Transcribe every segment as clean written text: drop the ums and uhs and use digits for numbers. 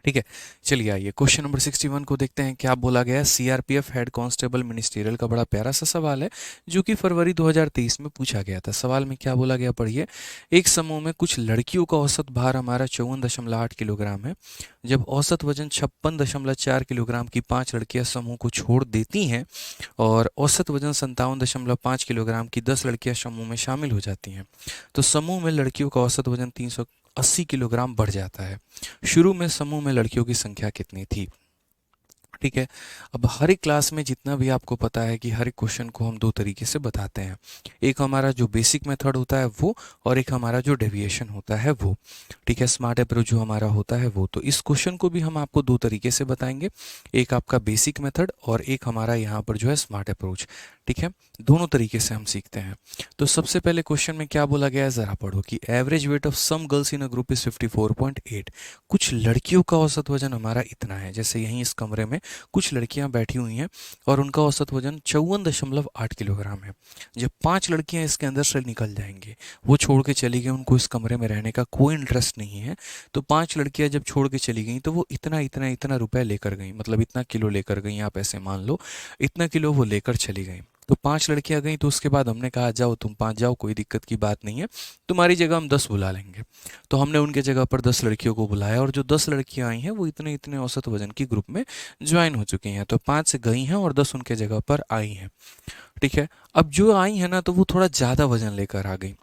ठीक है। चलिए आइए क्वेश्चन नंबर 61 को देखते हैं क्या बोला गया है। सीआरपीएफ हेड कांस्टेबल मिनिस्ट्रियल का बड़ा प्यारा सा सवाल है जो कि फरवरी 2023 में पूछा गया था। सवाल में क्या बोला गया पढ़िए। एक समूह में कुछ लड़कियों का औसत भार हमारा 54.8 किलोग्राम है। जब औसत वजन 56.4 किलोग्राम की 5 लड़कियां समूह को छोड़ देती हैं और औसत वजन 57.5 किलोग्राम की 10 लड़कियां समूह में शामिल हो जाती हैं तो समूह में लड़कियों का औसत वजन 380 किलोग्राम बढ़ जाता है। शुरू में समूह में लड़कियों की संख्या कितनी थी। ठीक है। अब हर एक क्लास में जितना भी आपको पता है कि हर एक क्वेश्चन को हम दो तरीके से बताते हैं। एक हमारा जो बेसिक मेथड होता है वो, और एक हमारा जो डेविएशन होता है वो। ठीक है। स्मार्ट अप्रोच जो हमारा होता है वो। तो इस क्वेश्चन को भी हम आपको दो तरीके से बताएंगे, एक आपका बेसिक मेथड और एक हमारा यहाँ पर जो है स्मार्ट अप्रोच। ठीक है। दोनों तरीके से हम सीखते हैं। तो सबसे पहले क्वेश्चन में क्या बोला गया है जरा पढ़ो कि average weight of some girls in a group is 54.8। कुछ लड़कियों का औसत वजन हमारा इतना है। जैसे यहीं इस कमरे में कुछ लड़कियां बैठी हुई हैं और उनका औसत वजन 54.8 किलोग्राम है। जब 5 लड़कियां इसके अंदर से निकल जाएंगी, वो छोड़ के चली गई, उनको इस कमरे में रहने का कोई इंटरेस्ट नहीं है, तो 5 लड़कियां जब छोड़ के चली गई तो वो इतना इतना इतना रुपए लेकर गई, मतलब इतना किलो लेकर गई। आप ऐसे मान लो इतना किलो वो लेकर चली गई। तो 5 लड़कियां गई तो उसके बाद हमने कहा जाओ तुम 5 जाओ, कोई दिक्कत की बात नहीं है, तुम्हारी जगह हम 10 बुला लेंगे। तो हमने उनके जगह पर 10 लड़कियों को बुलाया और जो 10 लड़कियां आई हैं वो इतने इतने औसत वजन की ग्रुप में ज्वाइन हो चुकी हैं। तो 5 से गई हैं और 10 उनके जगह पर आई हैं। ठीक है। अब जो आई है ना तो वो थोड़ा ज़्यादा वजन लेकर आ गई।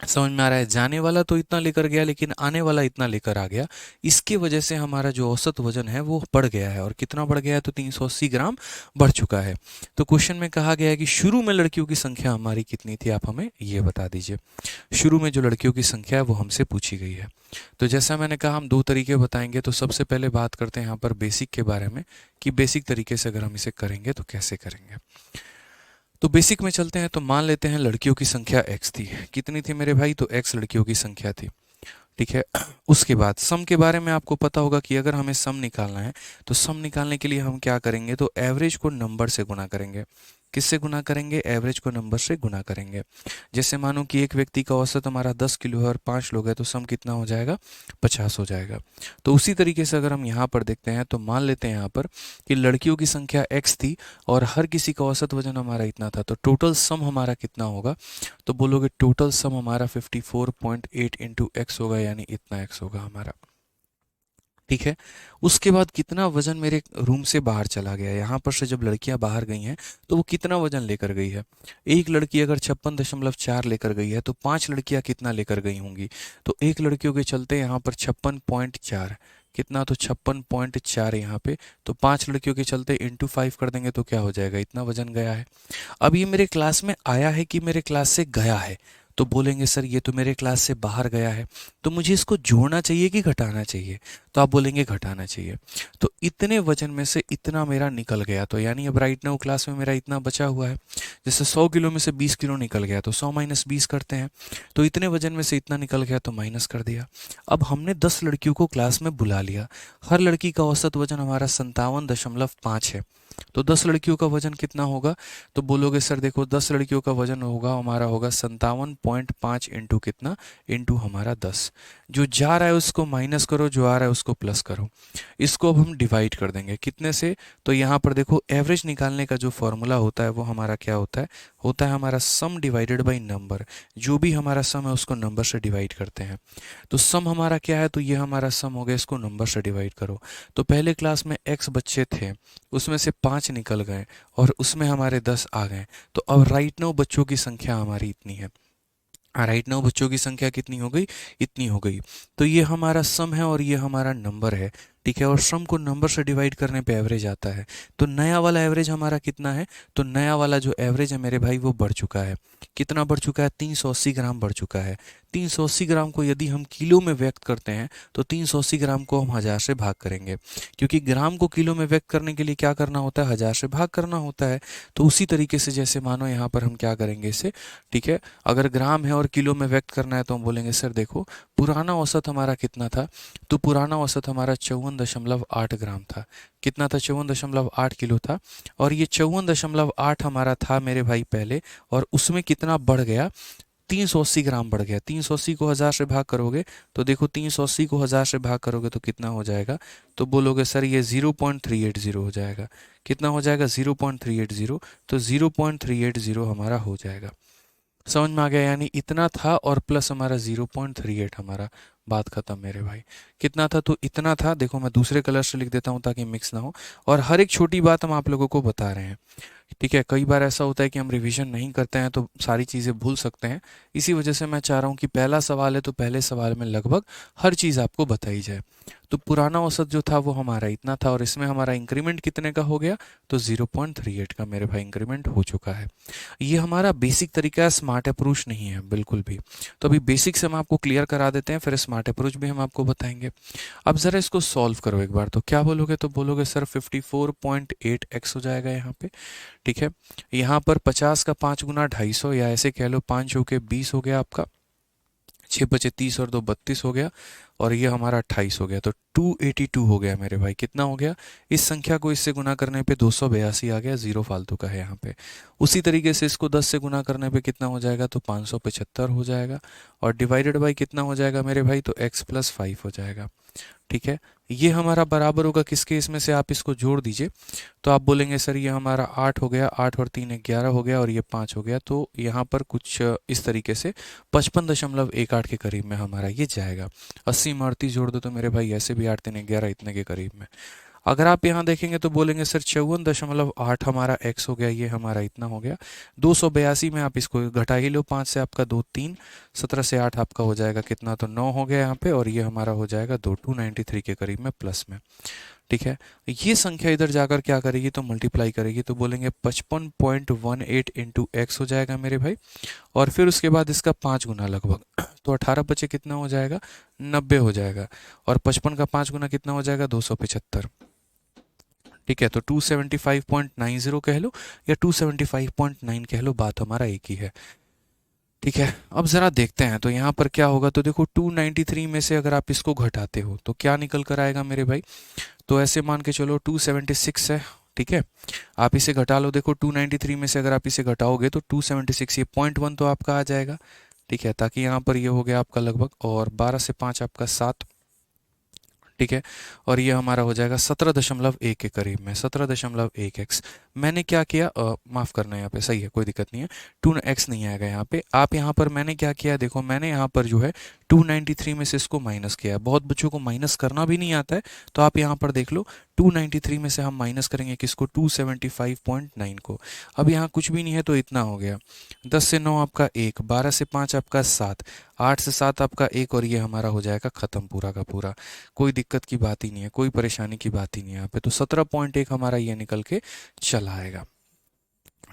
समझ में आ रहा है। जाने वाला तो इतना लेकर गया लेकिन आने वाला इतना लेकर आ गया। इसकी वजह से हमारा जो औसत वजन है वो बढ़ गया है। और कितना बढ़ गया है तो 380 ग्राम बढ़ चुका है। तो क्वेश्चन में कहा गया है कि शुरू में लड़कियों की संख्या हमारी कितनी थी, आप हमें ये बता दीजिए। शुरू में जो लड़कियों की संख्या है वो हमसे पूछी गई है। तो जैसा मैंने कहा हम दो तरीके बताएंगे। तो सबसे पहले बात करते हैं यहाँ पर बेसिक के बारे में कि बेसिक तरीके से अगर हम इसे करेंगे तो कैसे करेंगे। तो बेसिक में चलते हैं। तो मान लेते हैं लड़कियों की संख्या x थी। कितनी थी मेरे भाई, तो x लड़कियों की संख्या थी। ठीक है। उसके बाद सम के बारे में आपको पता होगा कि अगर हमें सम निकालना है तो सम निकालने के लिए हम क्या करेंगे, तो एवरेज को नंबर से गुना करेंगे। किससे गुना करेंगे, एवरेज को नंबर से गुना करेंगे। जैसे मानो कि एक व्यक्ति का औसत हमारा 10 किलो है और 5 लोग हैं तो सम कितना हो जाएगा, 50 हो जाएगा। तो उसी तरीके से अगर हम यहाँ पर देखते हैं तो मान लेते हैं यहाँ पर कि लड़कियों की संख्या x थी और हर किसी का औसत वजन हमारा इतना था, तो टोटल सम हमारा कितना होगा, तो बोलोगे टोटल सम हमारा 54.8 इंटू एक्स होगा, यानी इतना एक्स होगा हमारा। ठीक है। उसके बाद कितना वजन मेरे रूम से बाहर चला गया, यहाँ पर से जब लड़कियां बाहर गई हैं तो वो कितना वजन लेकर गई है। एक लड़की अगर 56.4 लेकर गई है तो 5 लड़कियां कितना लेकर गई होंगी, तो एक लड़कियों के चलते यहाँ पर 56.4, कितना, तो 56.4 यहाँ पे। तो 5 लड़कियों के चलते इंटू 5 कर देंगे तो क्या हो जाएगा, इतना वजन गया है। अब ये मेरे क्लास में आया है कि मेरे क्लास से गया है, तो बोलेंगे सर ये तो मेरे क्लास से बाहर गया है, तो मुझे इसको जोड़ना चाहिए कि घटाना चाहिए, तो आप बोलेंगे घटाना चाहिए। तो इतने वजन में से इतना मेरा निकल गया, तो यानी अब राइट नाउ क्लास में मेरा इतना बचा हुआ है। जैसे 100 किलो में से 20 किलो निकल गया तो 100 माइनस 20 करते हैं। तो इतने वजन में से इतना निकल गया तो माइनस कर दिया। अब हमने 10 लड़कियों को क्लास में बुला लिया। हर लड़की का औसत वजन हमारा 57.5 है। तो 10 लड़कियों का वजन कितना होगा, तो बोलोगे सर देखो 10 लड़कियों का वजन होगा हमारा होगा 57.5 इंटू कितना, इंटू हमारा 10। जो जा रहा है उसको माइनस करो, जो आ रहा है उसको प्लस करो। इसको अब हम डिवाइड कर देंगे कितने से, तो यहाँ पर देखो एवरेज निकालने का जो फॉर्मूला होता है वो हमारा क्या होता है हमारा सम डिवाइडेड बाई नंबर। जो भी हमारा सम है उसको नंबर से डिवाइड करते हैं। तो सम हमारा क्या है, तो ये हमारा सम हो गया, इसको नंबर से डिवाइड करो। तो पहले क्लास में x बच्चे थे, उसमें से 5 निकल गए और उसमें हमारे 10 आ गए। तो अब राइट नाउ बच्चों की संख्या हमारी इतनी है। राइट नाउ बच्चों की संख्या कितनी हो गई, इतनी हो गई। तो ये हमारा सम है और ये हमारा नंबर है। ठीक है। और सम को नंबर से डिवाइड करने पे एवरेज आता है। तो नया वाला एवरेज हमारा कितना है, तो नया वाला जो एवरेज है मेरे भाई वो बढ़ चुका है। कितना बढ़ चुका है, 380 ग्राम बढ़ चुका है। 380 ग्राम को यदि हम किलो में व्यक्त करते हैं तो 380 ग्राम को हम 1000 से भाग करेंगे, क्योंकि ग्राम को किलो में व्यक्त करने के लिए क्या करना होता है, 1000 से भाग करना होता है। तो उसी तरीके से जैसे मानो यहाँ पर हम क्या करेंगे इसे। ठीक है। अगर ग्राम है और किलो में व्यक्त करना है तो हम बोलेंगे सर देखो पुराना औसत हमारा कितना था, तो पुराना औसत हमारा 54.8 ग्राम था। कितना था, 54.8 किलो था। और ये 54.8 हमारा था मेरे भाई पहले, और उसमें कितना बढ़ गया, 380 ग्राम बढ़ गया। 380 को 1000 से भाग करोगे तो देखो 380 को 1000 से भाग करोगे तो कितना हो जाएगा, तो बोलोगे सर ये 0.380 हो जाएगा। कितना हो जाएगा, 0.380। तो 0.380 हमारा हो जाएगा। समझ में आ गया, यानी इतना था और प्लस हमारा 0.38 हमारा, बात खत्म मेरे भाई। कितना था, तो इतना था। देखो मैं दूसरे कलर से लिख देता हूँ ताकि मिक्स ना हो, और हर एक छोटी बात हम आप लोगों को बता रहे हैं। ठीक है, कई बार ऐसा होता है कि हम रिवीजन नहीं करते हैं तो सारी चीज़ें भूल सकते हैं। इसी वजह से मैं चाह रहा हूँ कि पहला सवाल है तो पहले सवाल में लगभग हर चीज़ आपको बताई जाए। तो पुराना औसत जो था वो हमारा इतना था, और इसमें हमारा इंक्रीमेंट कितने का हो गया, तो 0.38 का मेरे भाई इंक्रीमेंट हो चुका है। ये हमारा बेसिक तरीका है, स्मार्ट अप्रोच नहीं है बिल्कुल भी। तो अभी बेसिक से हम आपको क्लियर करा देते हैं, फिर स्मार्ट अप्रोच भी हम आपको बताएंगे। अब ज़रा इसको सॉल्व करो एक बार, तो क्या बोलोगे, तो बोलोगे सर 54.8x हो जाएगा यहाँ पे। ठीक है, यहाँ पर 50 का 5 गुना 250, या ऐसे कह लो 5 हो के 20 हो गया आपका, 6 बचे 30 और 2 32 हो गया, और ये हमारा 28 हो गया। तो 282 हो गया मेरे भाई। कितना हो गया, इस संख्या को इससे गुना करने पे 282 आ गया, जीरो फालतू का है यहाँ पे। उसी तरीके से इसको 10 से गुना करने पे कितना हो जाएगा, तो 575 हो जाएगा, और डिवाइडेड बाई कितना हो जाएगा मेरे भाई, तो x+5 हो जाएगा। ठीक है, ये हमारा बराबर होगा किसके, इसमें से आप इसको जोड़ दीजिए तो आप बोलेंगे सर ये हमारा 8 हो गया, 8 और 3 11 हो गया, और ये 5 हो गया। तो यहाँ पर कुछ इस तरीके से 55.18 के करीब में हमारा ये जाएगा। 80 में 38 जोड़ दो तो मेरे भाई ऐसे भी 8 3 11 इतने के करीब में। अगर आप यहाँ देखेंगे तो बोलेंगे सर 54.8 हमारा x हो गया, ये हमारा इतना हो गया। 282 में आप इसको घटा ही लो, 5 से आपका 2 3, 17 से 8 आपका हो जाएगा कितना, तो 9 हो गया यहाँ पे, और ये हमारा हो जाएगा 293 के करीब में प्लस में। ठीक है, ये संख्या इधर जाकर क्या करेगी, तो मल्टीप्लाई करेगी, तो बोलेंगे 55.18 इंटू एक्स हो जाएगा मेरे भाई, और फिर उसके बाद इसका 5 गुना लगभग, तो 18 बचे कितना हो जाएगा, 90 हो जाएगा, और 55 का 5 गुना कितना हो जाएगा, 275। ठीक है, तो 275.90 कह लो या 275.9 कह लो, बात हमारा एक ही है। ठीक है, अब ज़रा देखते हैं तो यहाँ पर क्या होगा, तो देखो 293 में से अगर आप इसको घटाते हो तो क्या निकल कर आएगा मेरे भाई, तो ऐसे मान के चलो 276 है। ठीक है, आप इसे घटा लो, देखो 293 में से अगर आप इसे घटाओगे तो 276, ये 0.1 तो आपका आ जाएगा। ठीक है, ताकि यहाँ पर ये हो गया आपका लगभग, और 12 से 5 आपका 7। ठीक है, और ये हमारा हो जाएगा 17.1 के करीब में, 17.1x। मैंने क्या किया, माफ़ करना यहाँ पे, सही है कोई दिक्कत नहीं है, 2x नहीं आएगा यहाँ पे। आप यहाँ पर मैंने क्या किया, देखो मैंने यहाँ पर जो है 293 में से इसको माइनस किया है। बहुत बच्चों को माइनस करना भी नहीं आता है, तो आप यहाँ पर देख लो 293 में से हम माइनस करेंगे किसको, 275.9 को। अब यहाँ कुछ भी नहीं है तो इतना हो गया, 10 से 9 आपका 1, 12 से 5 आपका 7, 8 से 7 आपका 1, और ये हमारा हो जाएगा ख़त्म पूरा का पूरा। कोई दिक्कत की बात ही नहीं है, कोई परेशानी की बात ही नहीं है यहाँ पे। तो 17.1 हमारा ये निकल के चला आएगा।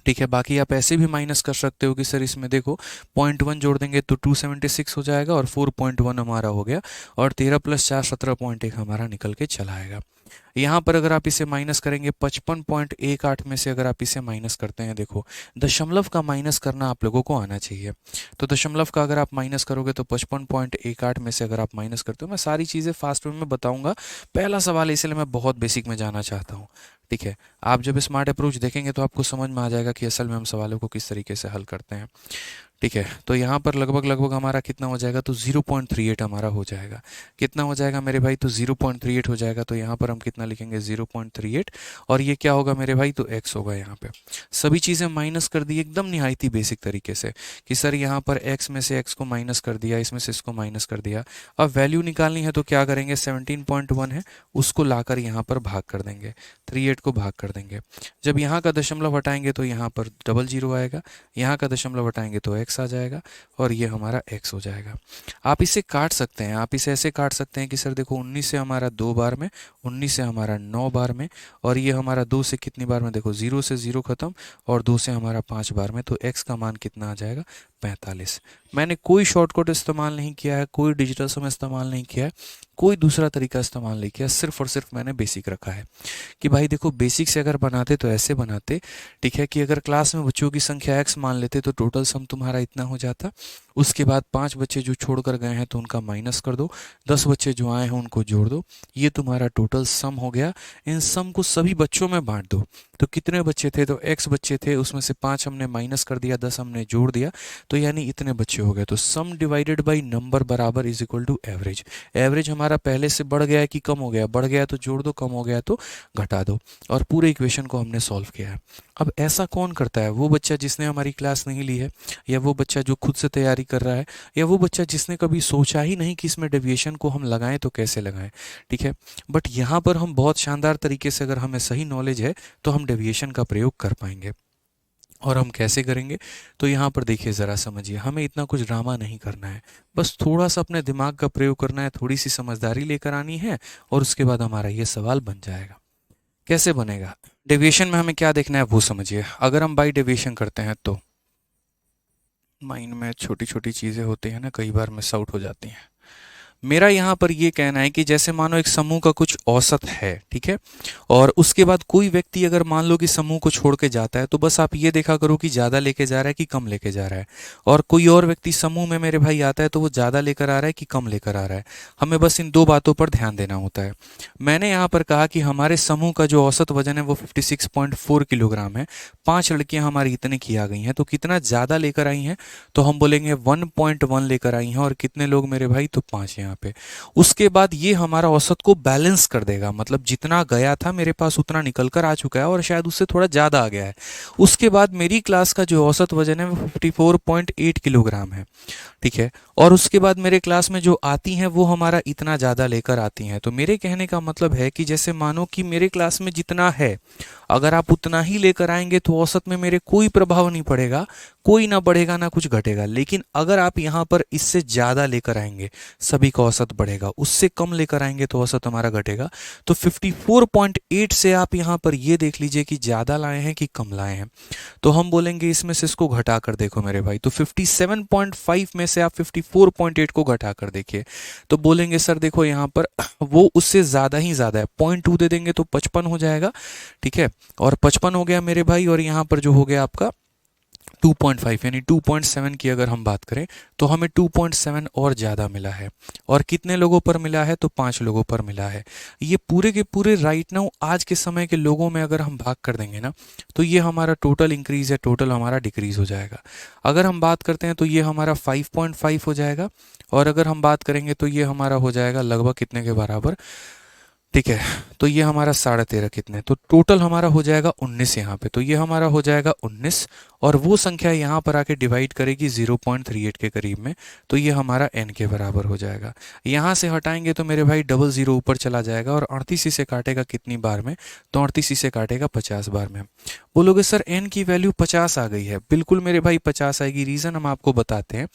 ठीक है, बाकी आप ऐसे भी माइनस कर सकते हो कि सर इसमें देखो 0.1 जोड़ देंगे तो 276 हो जाएगा, और 4.1 हमारा हो गया, और 13 + 4 17.1 हमारा निकल के चला आएगा। यहाँ पर अगर आप इसे माइनस करेंगे 55.18 में से अगर आप इसे माइनस करते हैं, देखो दशमलव का माइनस करना आप लोगों को आना चाहिए। तो दशमलव का अगर आप माइनस करोगे तो 55.18 में से अगर आप माइनस करते हो, मैं सारी चीज़ें फास्ट वे में बताऊंगा, पहला सवाल है इसलिए मैं बहुत बेसिक में जाना चाहता हूँ। ठीक है, आप जब स्मार्ट अप्रोच देखेंगे तो आपको समझ में आ जाएगा कि असल में हम सवालों को किस तरीके से हल करते हैं। ठीक है, तो यहाँ पर लगभग लगभग हमारा कितना हो जाएगा, तो 0.38 हमारा हो जाएगा। कितना हो जाएगा मेरे भाई, तो 0.38 हो जाएगा। तो यहाँ पर हम कितना लिखेंगे, 0.38, और ये क्या होगा मेरे भाई, तो x होगा। यहाँ पे सभी चीज़ें माइनस कर दी एकदम निहायती बेसिक तरीके से, कि सर यहाँ पर x में से x को माइनस कर दिया, इसमें से इसको माइनस कर दिया। अब वैल्यू निकालनी है तो क्या करेंगे, 17.1 है उसको लाकर यहाँ पर भाग कर देंगे, 38 को भाग कर देंगे। जब यहाँ का दशमलव हटाएंगे तो यहाँ पर डबल जीरो आएगा, यहाँ का दशमलव हटाएंगे तो x आ जाएगा, और ये हमारा x हो जाएगा। आप इसे काट सकते हैं, आप इसे ऐसे काट सकते हैं कि सर देखो 19 से हमारा 2 बार में, 19 से हमारा 9 बार में, और ये हमारा 2 से कितनी बार में, देखो 0 से 0 खत्म, और 2 से हमारा 5 बार में, तो x का मान कितना आ जाएगा, 45। मैंने कोई शॉर्टकट इस्तेमाल नहीं किया है, कोई डिजिटल सम इस्तेमाल नहीं किया है, कोई दूसरा तरीका इस्तेमाल नहीं किया, सिर्फ और सिर्फ मैंने बेसिक रखा है कि भाई देखो बेसिक से अगर बनाते तो ऐसे बनाते। ठीक है, कि अगर क्लास में बच्चों की संख्या x मान लेते तो टोटल सम तुम्हारा इतना हो जाता, उसके बाद 5 बच्चे जो छोड़कर गए हैं तो उनका माइनस कर दो, 10 बच्चे जो आए हैं उनको जोड़ दो। ये तुम्हारा टोटल सम हो गया। इन सम को सभी बच्चों में बांट दो। तो कितने बच्चे थे, तो x बच्चे थे, उसमें से 5 हमने माइनस कर दिया, 10 हमने जोड़ दिया, तो यानी इतने बच्चे हो गए। तो सम डिवाइडेड बाई नंबर बराबर is equal to average. Average हमारा पहले से बढ़ गया है कि कम हो गया, बढ़ गया तो जोड़ दो, कम हो गया तो घटा दो। और पूरे इक्वेशन को हमने सॉल्व किया है। अब ऐसा कौन करता है, वो बच्चा जिसने हमारी क्लास नहीं ली है, या वो बच्चा जो खुद से तैयारी कर रहा है, या वो बच्चा जिसने कभी सोचा ही नहीं कि इसमें डेविएशन को हम लगाएं तो कैसे लगाएं। ठीक है, बट यहाँ पर हम बहुत शानदार तरीके से, अगर हमें सही नॉलेज है तो हम डेविएशन का प्रयोग कर पाएंगे। और हम कैसे करेंगे, तो यहाँ पर देखिए ज़रा समझिए, हमें इतना कुछ ड्रामा नहीं करना है, बस थोड़ा सा अपने दिमाग का प्रयोग करना है, थोड़ी सी समझदारी लेकर आनी है, और उसके बाद हमारा ये सवाल बन जाएगा। कैसे बनेगा, डेविएशन में हमें क्या देखना है वो समझिए। अगर हम बाई डेविएशन करते हैं तो माइंड में छोटी छोटी चीज़ें होती हैं ना, कई बार मिस आउट हो जाती हैं। मेरा यहाँ पर ये कहना है कि जैसे मानो एक समूह का कुछ औसत है, ठीक है, और उसके बाद कोई व्यक्ति अगर मान लो कि समूह को छोड़ के जाता है, तो बस आप ये देखा करो कि ज़्यादा लेके जा रहा है कि कम लेके जा रहा है। और कोई और व्यक्ति समूह में मेरे भाई आता है तो वो ज़्यादा लेकर आ रहा है कि कम लेकर आ रहा है। हमें बस इन दो बातों पर ध्यान देना होता है। मैंने यहाँ पर कहा कि हमारे समूह का जो औसत वजन है वो 56.4 किलोग्राम है। 5 लड़कियाँ हमारी इतने की आ गई हैं, तो कितना ज़्यादा लेकर आई हैं, तो हम बोलेंगे 1.1 लेकर आई हैं। और कितने लोग मेरे भाई, तो 5 यहाँ पे। उसके बाद ये हमारा औसत को बैलेंस कर देगा, मतलब जितना गया था मेरे पास उतना निकल कर आ चुका है, और शायद उससे थोड़ा ज़्यादा आ गया है। उसके बाद मेरी क्लास का जो औसत वजन है वो 54.8 किलोग्राम है, ठीक है। और उसके बाद मेरे क्लास में जो आती हैं वो हमारा इतना ज़्यादा लेकर आती हैं। तो मेरे कहने का मतलब है कि जैसे मानो कि मेरे क्लास में जितना है, अगर आप उतना ही लेकर आएंगे तो औसत में मेरे कोई प्रभाव नहीं पड़ेगा, कोई ना बढ़ेगा ना कुछ घटेगा। लेकिन अगर आप यहाँ पर इससे ज़्यादा लेकर आएंगे, सभी का औसत बढ़ेगा, उससे कम लेकर आएंगे तो औसत हमारा घटेगा। तो 54.8 से आप यहाँ पर ये देख लीजिए कि ज़्यादा लाए हैं कि कम लाए हैं। तो हम बोलेंगे इसमें से इसको घटा कर देखो मेरे भाई, तो 57.5 में से आप 54.8 को घटा कर देखिए, तो बोलेंगे सर देखो यहाँ पर वो उससे ज़्यादा ही ज़्यादा है, 0.2 दे देंगे तो 55 हो जाएगा, ठीक है। और 55 हो गया मेरे भाई, और यहाँ पर जो हो गया आपका 2.5 यानी 2.7 की अगर हम बात करें तो हमें 2.7 और ज़्यादा मिला है। और कितने लोगों पर मिला है, तो 5 लोगों पर मिला है। ये पूरे के पूरे राइट नाउ आज के समय के लोगों में अगर हम भाग कर देंगे ना, तो ये हमारा टोटल इंक्रीज है, टोटल हमारा डिक्रीज हो जाएगा। अगर हम बात करते हैं तो ये हमारा 5.5 हो जाएगा, और अगर हम बात करेंगे तो ये हमारा हो जाएगा लगभग कितने के बराबर, ठीक है। तो ये हमारा 13.5 कितने, तो टोटल हमारा हो जाएगा 19 यहाँ पे, तो ये हमारा हो जाएगा 19। और वो संख्या यहाँ पर आके डिवाइड करेगी 0.38 के करीब में, तो ये हमारा n के बराबर हो जाएगा। यहाँ से हटाएंगे तो मेरे भाई डबल ज़ीरो ऊपर चला जाएगा, और 38 से काटेगा कितनी बार में, तो 38 से काटेगा 50 बार में। बोलोगे सर n की वैल्यू 50 आ गई है, बिल्कुल मेरे भाई 50 आएगी। रीज़न हम आपको बताते हैं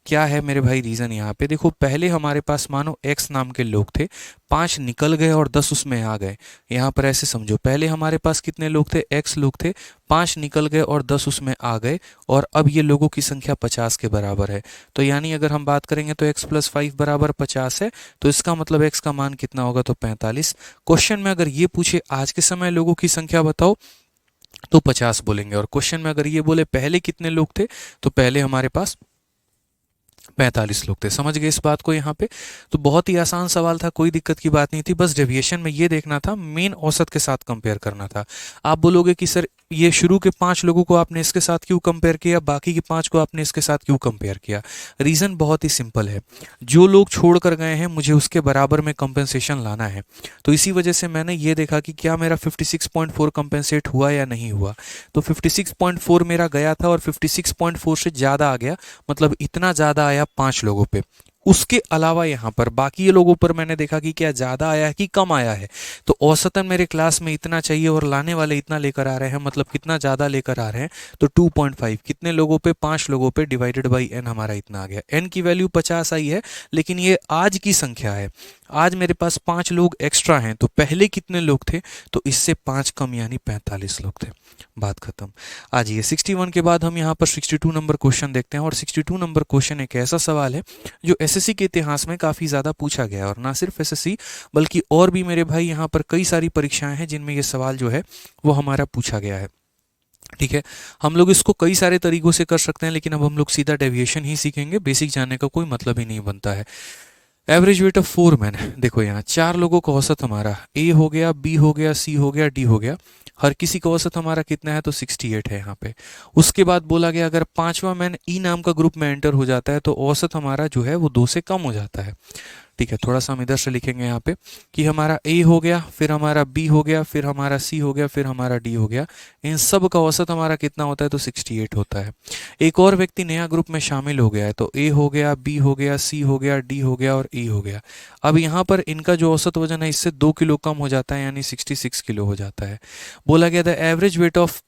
क्या है मेरे भाई। रीज़न यहाँ पे देखो, पहले हमारे पास मानो x नाम के लोग थे, 5 निकल गए और 10 उसमें आ गए। यहाँ पर ऐसे समझो, पहले हमारे पास कितने लोग थे, x लोग थे, 5 निकल गए और 10 उसमें आ गए, और अब ये लोगों की संख्या 50 के बराबर है। तो यानी अगर हम बात करेंगे तो x + 5 बराबर 50 है, तो इसका मतलब x का मान कितना होगा, तो 45। क्वेश्चन में अगर ये पूछे आज के समय लोगों की संख्या बताओ, तो 50 बोलेंगे। और क्वेश्चन में अगर ये बोले पहले कितने लोग थे, तो पहले हमारे पास 45 लोग थे। समझ गए इस बात को यहाँ पे। तो बहुत ही आसान सवाल था, कोई दिक्कत की बात नहीं थी, बस डेविएशन में ये देखना था, मेन औसत के साथ कंपेयर करना था। आप बोलोगे कि सर ये शुरू के 5 लोगों को आपने इसके साथ क्यों कंपेयर किया, बाकी के 5 को आपने इसके साथ क्यों कंपेयर किया। रीज़न बहुत ही सिंपल है, जो लोग छोड़ कर गए हैं मुझे उसके बराबर में कंपेंसेशन लाना है। तो इसी वजह से मैंने ये देखा कि क्या मेरा 56.4 कंपेंसेट हुआ या नहीं हुआ। तो 56.4 मेरा गया था, और 56.4 से ज़्यादा आ गया, मतलब इतना ज़्यादा आया 5 लोगों पे। उसके अलावा यहाँ पर बाकी लोगों पर मैंने देखा कि क्या ज़्यादा आया है कि कम आया है। तो औसतन मेरे क्लास में इतना चाहिए और लाने वाले इतना लेकर आ रहे हैं, मतलब कितना ज़्यादा लेकर आ रहे हैं, तो 2.5 कितने लोगों पे, 5 लोगों पे, डिवाइडेड बाई n हमारा इतना आ गया। n की वैल्यू 50 आई है, लेकिन ये आज की संख्या है। आज मेरे पास 5 लोग एक्स्ट्रा हैं, तो पहले कितने लोग थे, तो इससे 5 कम यानी 45 लोग थे। बात खत्म। आज ये 61 के बाद हम यहाँ पर 62 नंबर क्वेश्चन देखते हैं। और 62 नंबर क्वेश्चन एक ऐसा सवाल है जो एसएससी के इतिहास में काफ़ी ज़्यादा पूछा गया है, और ना सिर्फ एसएससी बल्कि और भी मेरे भाई यहाँ पर कई सारी परीक्षाएं हैं जिनमें ये सवाल जो है वो हमारा पूछा गया है। ठीक है, हम लोग इसको कई सारे तरीकों से कर सकते हैं, लेकिन अब हम लोग सीधा डेविएशन ही सीखेंगे, बेसिक जानने का कोई मतलब ही नहीं बनता है। एवरेज वेट ऑफ 4 मैन, देखो यहाँ 4 लोगों का औसत हमारा ए हो गया, बी हो गया, सी हो गया, डी हो गया, हर किसी का औसत हमारा कितना है तो 68 है यहाँ पे। उसके बाद बोला गया अगर पांचवा मैन ई नाम का ग्रुप में एंटर हो जाता है तो औसत हमारा जो है वो 2 से कम हो जाता है। ठीक है, थोड़ा सा हम इधर से लिखेंगे यहाँ पे कि हमारा ए हो गया, फिर हमारा बी हो गया, फिर हमारा सी हो गया, फिर हमारा डी हो गया, इन सब का औसत हमारा कितना होता है तो 68 होता है। एक और व्यक्ति नया ग्रुप में शामिल हो गया है तो ए हो गया, बी हो गया, सी हो गया, डी हो गया और ई हो गया। अब यहाँ पर इनका जो औसत वजन है इससे 2 किलो कम हो जाता है, यानी 66 किलो हो जाता है। बोला गया था average weight of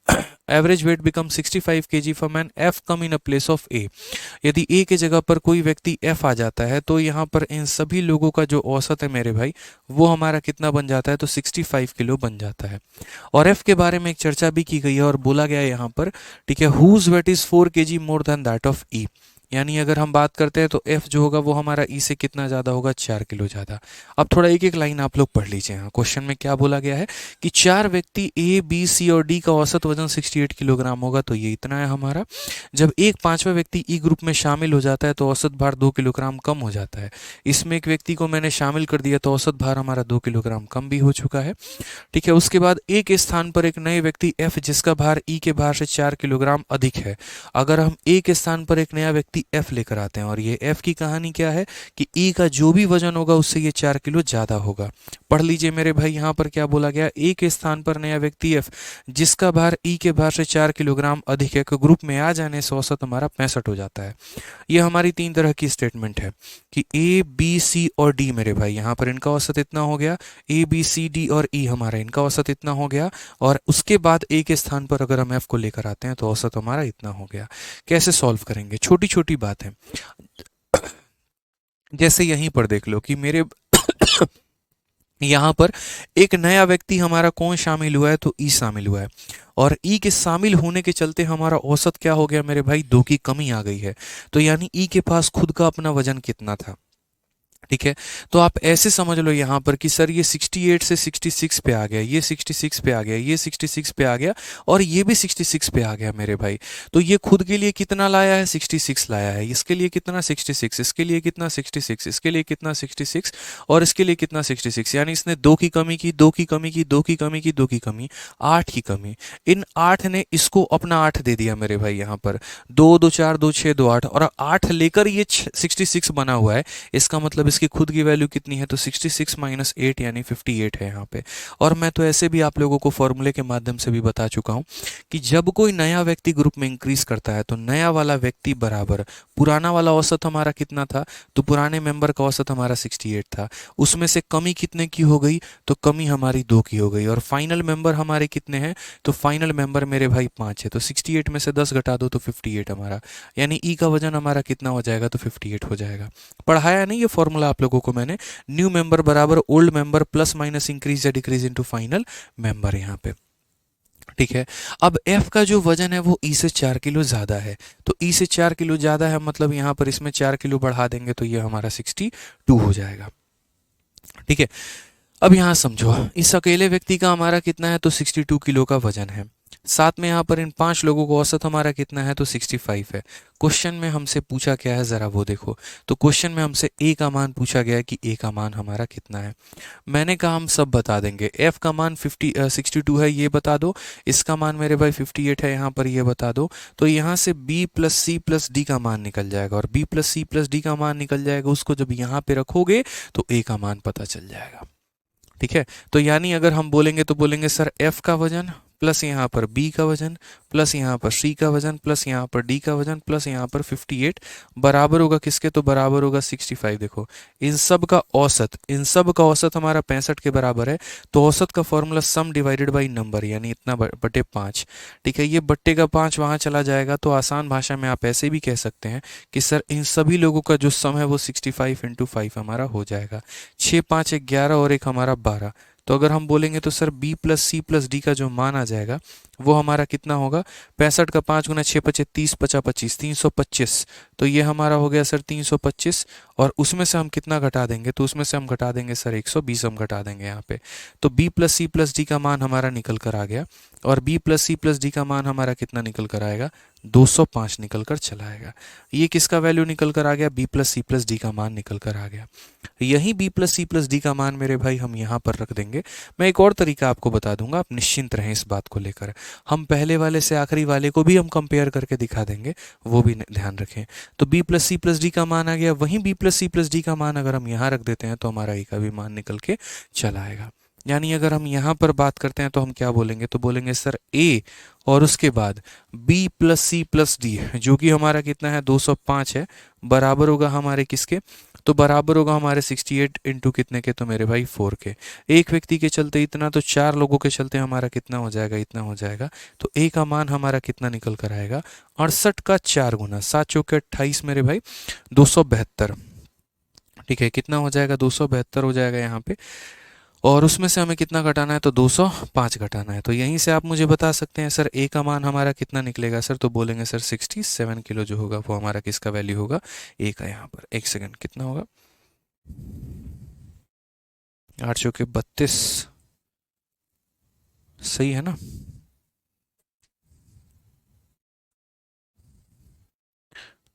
average weight become 65 kg from an F come in a place of A. यदि ए के जगह पर कोई व्यक्ति एफ आ जाता है तो यहाँ पर इन सभी लोगों का जो औसत है मेरे भाई वो हमारा कितना बन जाता है तो 65 किलो बन जाता है। और एफ के बारे में एक चर्चा भी की गई है और बोला गया है यहाँ पर, ठीक है, whose weight is 4 kg more than that of E. यानी अगर हम बात करते हैं तो एफ जो होगा वो हमारा ई से कितना ज़्यादा होगा, 4 किलो ज़्यादा। अब थोड़ा एक एक लाइन आप लोग पढ़ लीजिए। यहाँ क्वेश्चन में क्या बोला गया है कि 4 व्यक्ति ए बी सी और डी का औसत वजन 68 किलोग्राम होगा, तो ये इतना है हमारा। जब एक पांचवा व्यक्ति ई ग्रुप में शामिल हो जाता है तो औसत भार 2 किलोग्राम कम हो जाता है। इसमें एक व्यक्ति को मैंने शामिल कर दिया तो औसत भार हमारा 2 किलोग्राम कम भी हो चुका है। ठीक है, उसके बाद ए के स्थान पर एक नए व्यक्ति एफ जिसका भार ई के भार से 4 किलोग्राम अधिक है। अगर हम ए के स्थान पर एक नया व्यक्ति एफ लेकर आते हैं और ये एफ की कहानी क्या है कि ई का जो भी वजन होगा उससे ये 4 किलो ज़्यादा होगा। पढ़ लीजिए मेरे भाई, यहाँ पर क्या बोला गया, ए के स्थान पर नया व्यक्ति एफ जिसका भार ई के भार से 4 किलोग्राम अधिक है, तो ग्रुप में आ जाने से औसत हमारा 65 हो जाता है। ये हमारी 3 तरह की स्टेटमेंट है कि ए बी सी और डी मेरे भाई, यहाँ पर इनका औसत इतना हो गया, ए बी सी डी और ई हमारा इनका औसत इतना हो गया, और उसके बाद ए के स्थान पर अगर हम एफ को लेकर आते हैं तो औसत हमारा इतना हो गया। कैसे सॉल्व करेंगे, छोटी छोटी बात है। जैसे यहीं पर देख लो कि मेरे यहाँ पर एक नया व्यक्ति हमारा कौन शामिल हुआ है तो ई शामिल हुआ है, और ई के शामिल होने के चलते हमारा औसत क्या हो गया मेरे भाई, 2 की कमी आ गई है। तो यानी ई के पास खुद का अपना वजन कितना था। ठीक है, तो आप ऐसे समझ लो यहाँ पर कि सर ये 68 से 66 पे आ गया, ये 66 पे आ गया, ये 66 पे आ गया, और ये भी 66 पे आ गया मेरे भाई। तो ये खुद के लिए कितना लाया है, 66 लाया है, इसके लिए कितना 66, इसके लिए कितना 66, इसके लिए कितना 66, और इसके लिए कितना 66, यानी इसने 2 की कमी की, 2 की कमी की, 2 की कमी की, 2 की कमी, 8 की कमी। इन 8 ने इसको अपना 8 दे दिया मेरे भाई, यहाँ पर 2 2 4 2 6 2 8, और 8 लेकर ये 66 बना हुआ है। इसका मतलब इसकी खुद की वैल्यू कितनी है तो 66 माइनस 8 यानी 58 है यहाँ पे। और मैं तो ऐसे भी आप लोगों को फॉर्मूले के माध्यम से भी बता चुका हूँ कि जब कोई नया व्यक्ति ग्रुप में इंक्रीज करता है तो नया वाला व्यक्ति बराबर पुराना वाला औसत हमारा कितना था, तो पुराने मेंबर का औसत हमारा 68 था, उसमें से कमी कितने की हो गई, तो कमी हमारी 2 की हो गई, और फाइनल मेंबर हमारे कितने हैं, तो फाइनल मेंबर मेरे भाई 5 है, तो 68 में से 10 घटा दो तो 58 हमारा, यानी ई का वजन हमारा कितना हो जाएगा तो 58 हो जाएगा। पढ़ाया नहीं ये फॉर्मूला आप लोगों को मैंने, न्यू मेंबर बराबर old member plus minus increase या डिक्रीज इनटू फाइनल मेंबर यहाँ पे। ठीक है, अब एफ का जो वजन है वो ई से 4 किलो ज़्यादा है, तो ई से 4 किलो ज़्यादा है मतलब यहाँ पर इसमें 4 किलो बढ़ा देंगे तो ये हमारा 62 हो जाएगा। ठीक है, अब यहाँ समझो इस अकेले व्यक्ति का हमारा कितना है तो 62 किलो का वजन है, साथ में यहाँ पर इन 5 लोगों को औसत हमारा कितना है तो 65 है। क्वेश्चन में हमसे पूछा क्या है ज़रा वो देखो, तो क्वेश्चन में हमसे ए का मान पूछा गया है कि ए का मान हमारा कितना है। मैंने कहा हम सब बता देंगे, एफ का मान 62 है ये बता दो, इसका मान मेरे भाई 58 है यहाँ पर ये बता दो, तो यहाँ से B plus C plus D का मान निकल जाएगा, और B plus C plus D का मान निकल जाएगा, उसको जब यहाँ पे रखोगे तो ए का मान पता चल जाएगा। ठीक है, तो यानी अगर हम बोलेंगे तो बोलेंगे सर एफ का वजन प्लस यहाँ पर बी का वजन प्लस यहाँ पर सी का वजन प्लस यहाँ पर डी का वजन प्लस यहाँ पर 58 बराबर होगा किसके, तो बराबर होगा 65। देखो इन सब का औसत, इन सब का औसत हमारा 65 के बराबर है, तो औसत का formula some divided by number, यानी इतना बटे 5। ठीक है, ये बट्टे का 5 वहाँ चला जाएगा, तो आसान भाषा में आप ऐसे भी कह सकते हैं कि सर इन सभी लोगों का जो सम है वो 65 इंटू 5 हमारा हो जाएगा, 6 5 11 और एक हमारा 12। तो अगर हम बोलेंगे तो sir b plus C plus D का जो मान आ जाएगा वो हमारा कितना होगा, 65 का 5 गुना 6 पचे 30 50 25 325। तो ये हमारा हो गया सर 325। और उसमें से हम कितना घटा देंगे, तो उसमें से हम घटा देंगे सर 120 हम घटा देंगे यहाँ पे। तो b plus C plus D का मान हमारा निकल कर आ गया। और b plus C plus D का मान हमारा कितना निकल कर आएगा, 205 निकल कर चला आएगा। ये किसका वैल्यू निकल कर आ गया, b plus C plus D का मान निकल कर आ गया। यही b plus C plus D का मान मेरे भाई हम यहाँ पर रख देंगे। मैं एक और तरीका आपको बता दूंगा, आप निश्चिंत रहें इस बात को लेकर। हम पहले वाले से आखिरी वाले को भी हम कंपेयर करके दिखा देंगे, वो भी ध्यान रखें। तो b plus C plus D का मान आ गया, वहीं b plus C plus D का मान अगर हम यहाँ रख देते हैं तो हमारा a का भी मान निकल के चला आएगा। यानी अगर हम यहाँ पर बात करते हैं तो हम क्या बोलेंगे, तो बोलेंगे सर a और उसके बाद b plus C plus D जो कि हमारा कितना है 205 है, बराबर होगा हमारे किसके, तो बराबर होगा हमारे 68 इंटू कितने के, तो मेरे भाई 4 के। एक व्यक्ति के चलते इतना, तो 4 लोगों के चलते हमारा कितना हो जाएगा, इतना हो जाएगा। तो a का मान हमारा कितना निकल कर आएगा, 68 का 4 गुना 7 चौके 28 मेरे भाई 272। ठीक है, कितना हो जाएगा, 272 हो जाएगा यहाँ पे। और उसमें से हमें कितना घटाना है, तो 205 घटाना है। तो यहीं से आप मुझे बता सकते हैं सर a का मान हमारा कितना निकलेगा सर, तो बोलेंगे सर 67 किलो जो होगा वो हमारा किसका वैल्यू होगा, a का। यहाँ पर एक सेकंड, कितना होगा, 8 चौके 32, सही है ना।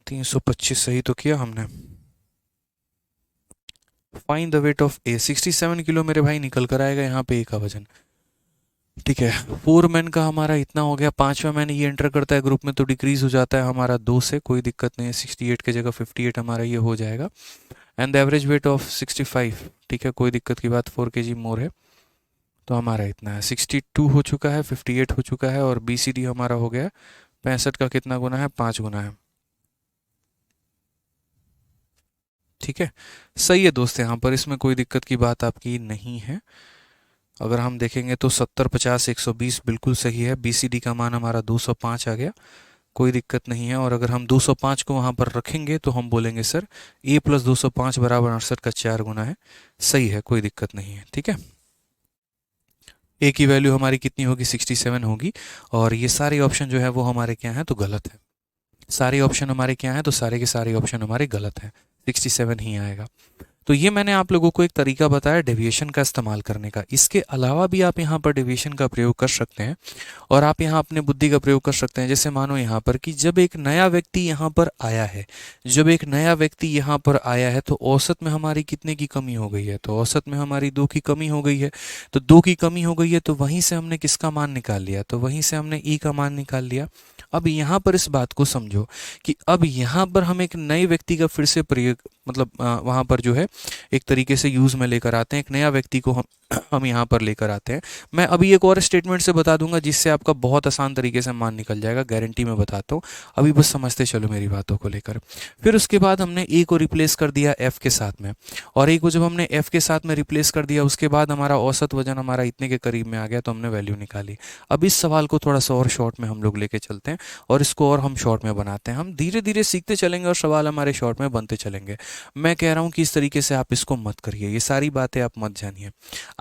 तीन सौ पच्चीस सही तो किया हमने। Find the weight of A, 67 kilo मेरे भाई निकल कर आएगा यहाँ पे a का वजन। ठीक है, 4 मैन का हमारा इतना हो गया। 5वां मैन ये एंटर करता है ग्रुप में तो डिक्रीज हो जाता है हमारा 2 से, कोई दिक्कत नहीं है। 68 की जगह 58 हमारा ये हो जाएगा। And the average weight of 65, ठीक है, कोई दिक्कत की बात, 4 kg मोर है। तो हमारा इतना है, 62 हो चुका है, 58 हो चुका है, और BCD हमारा हो गया 65 का कितना गुना है, 5 गुना है। ठीक है, सही है दोस्त, यहाँ पर इसमें कोई दिक्कत की बात आपकी नहीं है। अगर हम देखेंगे तो 70 50 120 बिल्कुल सही है। BCD का मान हमारा 205 आ गया, कोई दिक्कत नहीं है। और अगर हम 205 को वहाँ पर रखेंगे तो हम बोलेंगे सर a प्लस 205 बराबर 68 का 4 गुना है। सही है, कोई दिक्कत नहीं है। ठीक है, a की वैल्यू हमारी कितनी होगी, 67 होगी। और ये सारे ऑप्शन जो है वो हमारे क्या हैं, तो गलत है। सारे ऑप्शन हमारे क्या हैं, तो सारे के सारे ऑप्शन हमारे गलत हैं, 67 ही आएगा। तो ये मैंने आप लोगों को एक तरीका बताया डेविएशन का इस्तेमाल करने का। इसके अलावा भी आप यहाँ पर डेविएशन का प्रयोग कर सकते हैं, और आप यहाँ अपने बुद्धि का प्रयोग कर सकते हैं। जैसे मानो यहाँ पर कि जब एक नया व्यक्ति यहाँ पर आया है, जब एक नया व्यक्ति यहाँ पर आया है तो औसत में हमारी कितने की कमी हो गई है, तो औसत में हमारी 2 की कमी हो गई है। तो 2 की कमी हो गई है, तो वहीं से हमने किसका मान निकाल लिया, तो वहीं से हमने ई का मान निकाल लिया। अब यहाँ पर इस बात को समझो कि अब यहाँ पर हम एक नए व्यक्ति का फिर से प्रयोग, मतलब वहाँ पर जो है एक तरीके से यूज़ में लेकर आते हैं। एक नया व्यक्ति को हम यहाँ पर लेकर आते हैं। मैं अभी एक और स्टेटमेंट से बता दूंगा जिससे आपका बहुत आसान तरीके से मान निकल जाएगा, गारंटी मैं बताता हूँ। अभी बस समझते चलो मेरी बातों को लेकर। फिर उसके बाद हमने ए को रिप्लेस कर दिया एफ के साथ में, और ए को जब हमने एफ के साथ में रिप्लेस कर दिया उसके बाद हमारा औसत वजन हमारा इतने के करीब में आ गया, तो हमने वैल्यू निकाली। अब इस सवाल को थोड़ा सा और शॉर्ट में हम लोग लेके चलते हैं और इसको और हम शॉर्ट में बनाते हैं। हम धीरे धीरे सीखते चलेंगे और सवाल हमारे शॉर्ट में बनते चलेंगे। मैं कह रहा हूँ कि इस तरीके से आप इसको मत करिए, ये सारी बातें आप मत जानिए।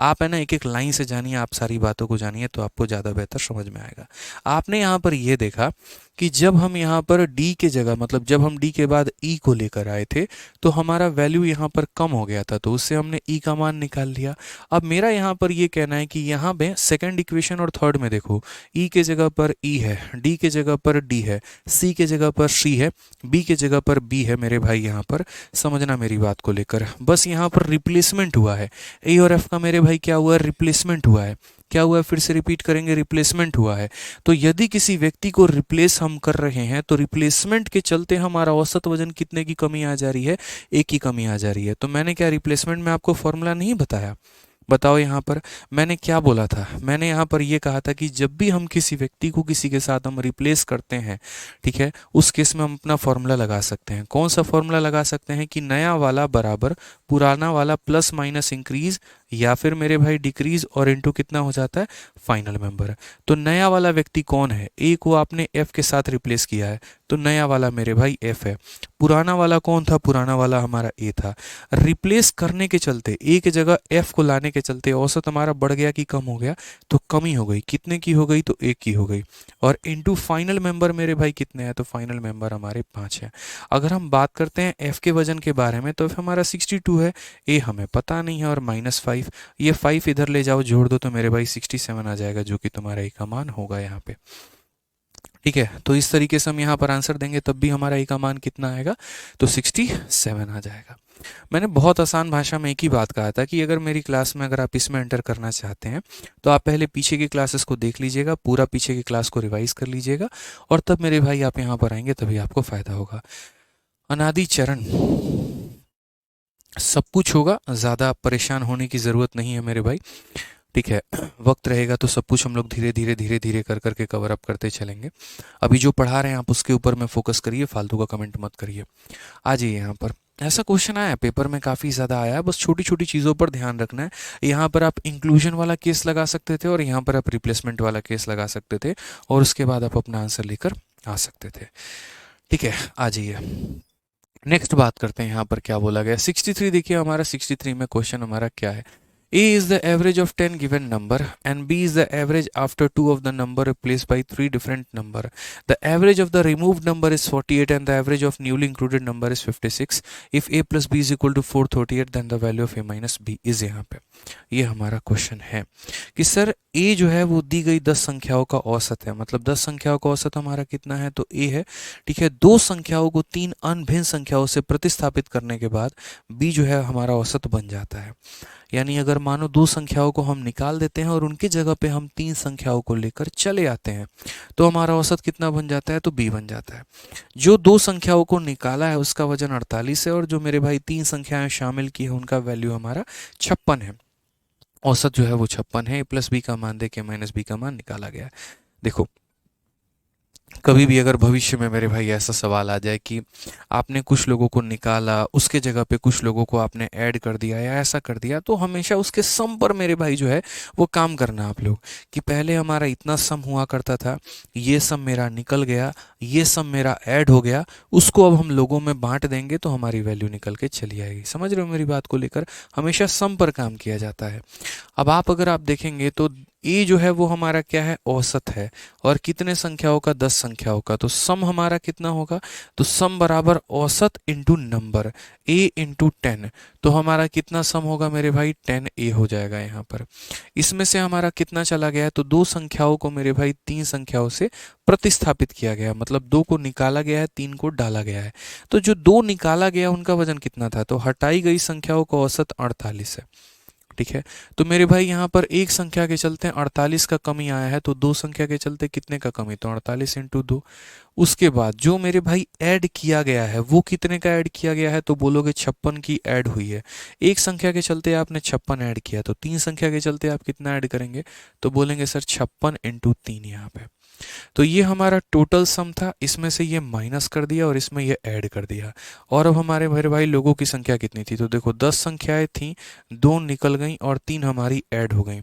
आप है ना एक एक लाइन से जानिए, आप सारी बातों को जानिए, तो आपको ज़्यादा बेहतर समझ में आएगा। आपने यहाँ पर ये देखा कि जब हम यहाँ पर डी के जगह, मतलब जब हम डी के बाद ई को लेकर आए थे तो हमारा वैल्यू यहाँ पर कम हो गया था, तो उससे हमने ई का मान निकाल लिया। अब मेरा यहाँ पर ये कहना है कि यहाँ पे सेकंड इक्वेशन और थर्ड में देखो, ई के जगह पर ई है, डी के जगह पर डी है, सी के जगह पर सी है, बी के जगह पर बी है। मेरे भाई यहाँ पर समझना मेरी बात को लेकर, बस यहाँ पर रिप्लेसमेंट हुआ है। ए और एफ का मेरे भाई क्या हुआ है, रिप्लेसमेंट हुआ है। क्या हुआ है, फिर से रिपीट करेंगे, रिप्लेसमेंट हुआ है। तो यदि किसी व्यक्ति को रिप्लेस हम कर रहे हैं तो रिप्लेसमेंट के चलते हमारा औसत वजन कितने की कमी आ जा रही है, एक की कमी आ जा रही है। तो मैंने क्या रिप्लेसमेंट में आपको फॉर्मूला नहीं बताया, बताओ यहाँ पर मैंने क्या बोला था। मैंने यहाँ पर ये कहा था कि जब भी हम किसी व्यक्ति को किसी के साथ हम रिप्लेस करते हैं, ठीक है, उस केस में हम अपना फॉर्मूला लगा सकते हैं। कौन सा फॉर्मूला लगा सकते हैं कि नया वाला बराबर पुराना वाला प्लस माइनस इंक्रीज या फिर मेरे भाई डिक्रीज और इनटू कितना हो जाता है फाइनल मेंबर। तो नया वाला व्यक्ति कौन है, ए को आपने एफ के साथ रिप्लेस किया है तो नया वाला मेरे भाई एफ है। पुराना वाला कौन था, पुराना वाला हमारा ए था। रिप्लेस करने के चलते ए की जगह एफ को लाने के चलते औसत हमारा बढ़ गया कि कम हो गया, तो कमी हो गई। कितने की हो गई, तो एक की हो गई। और इनटू फाइनल मेंबर मेरे भाई कितने हैं, तो फाइनल मेंबर हमारे 5 हैं। अगर हम बात करते हैं एफ के वजन के बारे में तो एफ हमारा 62 है, ए हमें पता नहीं है, और -5 ये 5 इधर ले जाओ जोड़ दो तो मेरे भाई 67 आ जाएगा, जो कि तुम्हारा ए का मान होगा यहाँ पे। ठीक है, तो इस तरीके से हम यहाँ पर आंसर देंगे तब भी हमारा ए का मान कितना आएगा, तो 67 आ जाएगा। मैंने बहुत आसान भाषा में एक ही बात कहा था कि अगर मेरी क्लास में अगर आप इसमें एंटर करना चाहते हैं तो आप पहले पीछे की क्लासेस को देख लीजिएगा, पूरा पीछे की क्लास को रिवाइज कर लीजिएगा, और तब मेरे भाई आप यहाँ पर आएंगे तभी आपको फ़ायदा होगा। अनादि चरण सब कुछ होगा, ज़्यादा परेशान होने की ज़रूरत नहीं है मेरे भाई। ठीक है, वक्त रहेगा तो सब कुछ हम लोग धीरे धीरे धीरे धीरे कर करके कवर अप करते चलेंगे। अभी जो पढ़ा रहे हैं आप उसके ऊपर में फोकस करिए, फालतू का कमेंट मत करिए। आ जाइए यहाँ पर। ऐसा क्वेश्चन आया है पेपर में, काफ़ी ज़्यादा आया है, बस छोटी छोटी चीज़ों पर ध्यान रखना है। यहाँ पर आप इंक्लूजन वाला केस लगा सकते थे और यहाँ पर आप रिप्लेसमेंट वाला केस लगा सकते थे, और उसके बाद आप अपना आंसर लेकर आ सकते थे। ठीक है, आ जाइए नेक्स्ट बात करते हैं। यहाँ पर क्या बोला गया 63, देखिए हमारा 63 में क्वेश्चन हमारा क्या है। A is the average of 10 given number and B is the average after 2 of the number replaced by 3 different number. The average of the removed number is 48 and the average of newly included number is 56. If A plus B is equal to 438 then the value of A minus B is, यहाँ पे ये हमारा question है कि sir A जो है वो दी गई 10 संख्याओं का औसत है, मतलब 10 संख्याओं का औसत हमारा कितना है, तो A है। ठीक है, दो संख्याओं को 3 अनभिन्न संख्याओं से प्रतिस्थापित करने के बाद B जो है हमारा औसत बन जाता है। यानी अगर मानो दो संख्याओं को हम निकाल देते हैं और उनकी जगह पे हम 3 संख्याओं को लेकर चले आते हैं तो हमारा औसत कितना बन जाता है, तो b बन जाता है। जो दो संख्याओं को निकाला है उसका वजन 48 है, और जो मेरे भाई 3 संख्याएं शामिल की है उनका वैल्यू हमारा 56 है। औसत जो है वो 56 है, प्लस बी का मान दे के माइनस बी का मान निकाला गया है। देखो कभी भी अगर भविष्य में मेरे भाई ऐसा सवाल आ जाए कि आपने कुछ लोगों को निकाला, उसके जगह पे कुछ लोगों को आपने ऐड कर दिया या ऐसा कर दिया, तो हमेशा उसके सम पर मेरे भाई जो है वो काम करना आप लोग, कि पहले हमारा इतना सम हुआ करता था, ये सम मेरा निकल गया, ये सम मेरा ऐड हो गया, उसको अब हम लोगों में बांट देंगे तो हमारी वैल्यू निकल के चली आएगी। समझ रहे हो मेरी बात को लेकर, हमेशा सम पर काम किया जाता है। अब अगर आप देखेंगे तो ए जो है वो हमारा क्या है, औसत है, और कितने संख्याओं का, 10 संख्याओं का, तो सम हमारा कितना होगा, तो सम बराबर औसत इंटू नंबर, ए इंटू 10, तो हमारा कितना सम होगा मेरे भाई, 10a हो जाएगा यहाँ पर। इसमें से हमारा कितना चला गया है, तो दो संख्याओं को मेरे भाई 3 संख्याओं से प्रतिस्थापित किया गया, मतलब 2 को निकाला गया है, 3 को डाला गया है। तो जो 2 निकाला गया उनका वजन कितना था, तो हटाई गई संख्याओं का औसत 48 है। ठीक है, तो मेरे भाई यहाँ पर एक संख्या के चलते 48 का कमी आया है, तो दो संख्या के चलते कितने का कमी, तो 48 इंटू 2। उसके बाद जो मेरे भाई ऐड किया गया है वो कितने का ऐड किया गया है, तो बोलोगे 56 की ऐड हुई है। एक संख्या के चलते आपने 56 ऐड किया, तो 3 संख्या के चलते आप कितना ऐड करेंगे, तो बोलेंगे सर 56 इंटू 3 यहाँ पे। तो ये हमारा टोटल सम था, इसमें से ये माइनस कर दिया और इसमें ये ऐड कर दिया। और अब हमारे मेरे भाई लोगों की संख्या कितनी थी, तो देखो 10 संख्याएं थी, 2 निकल गई और 3 हमारी ऐड हो गई।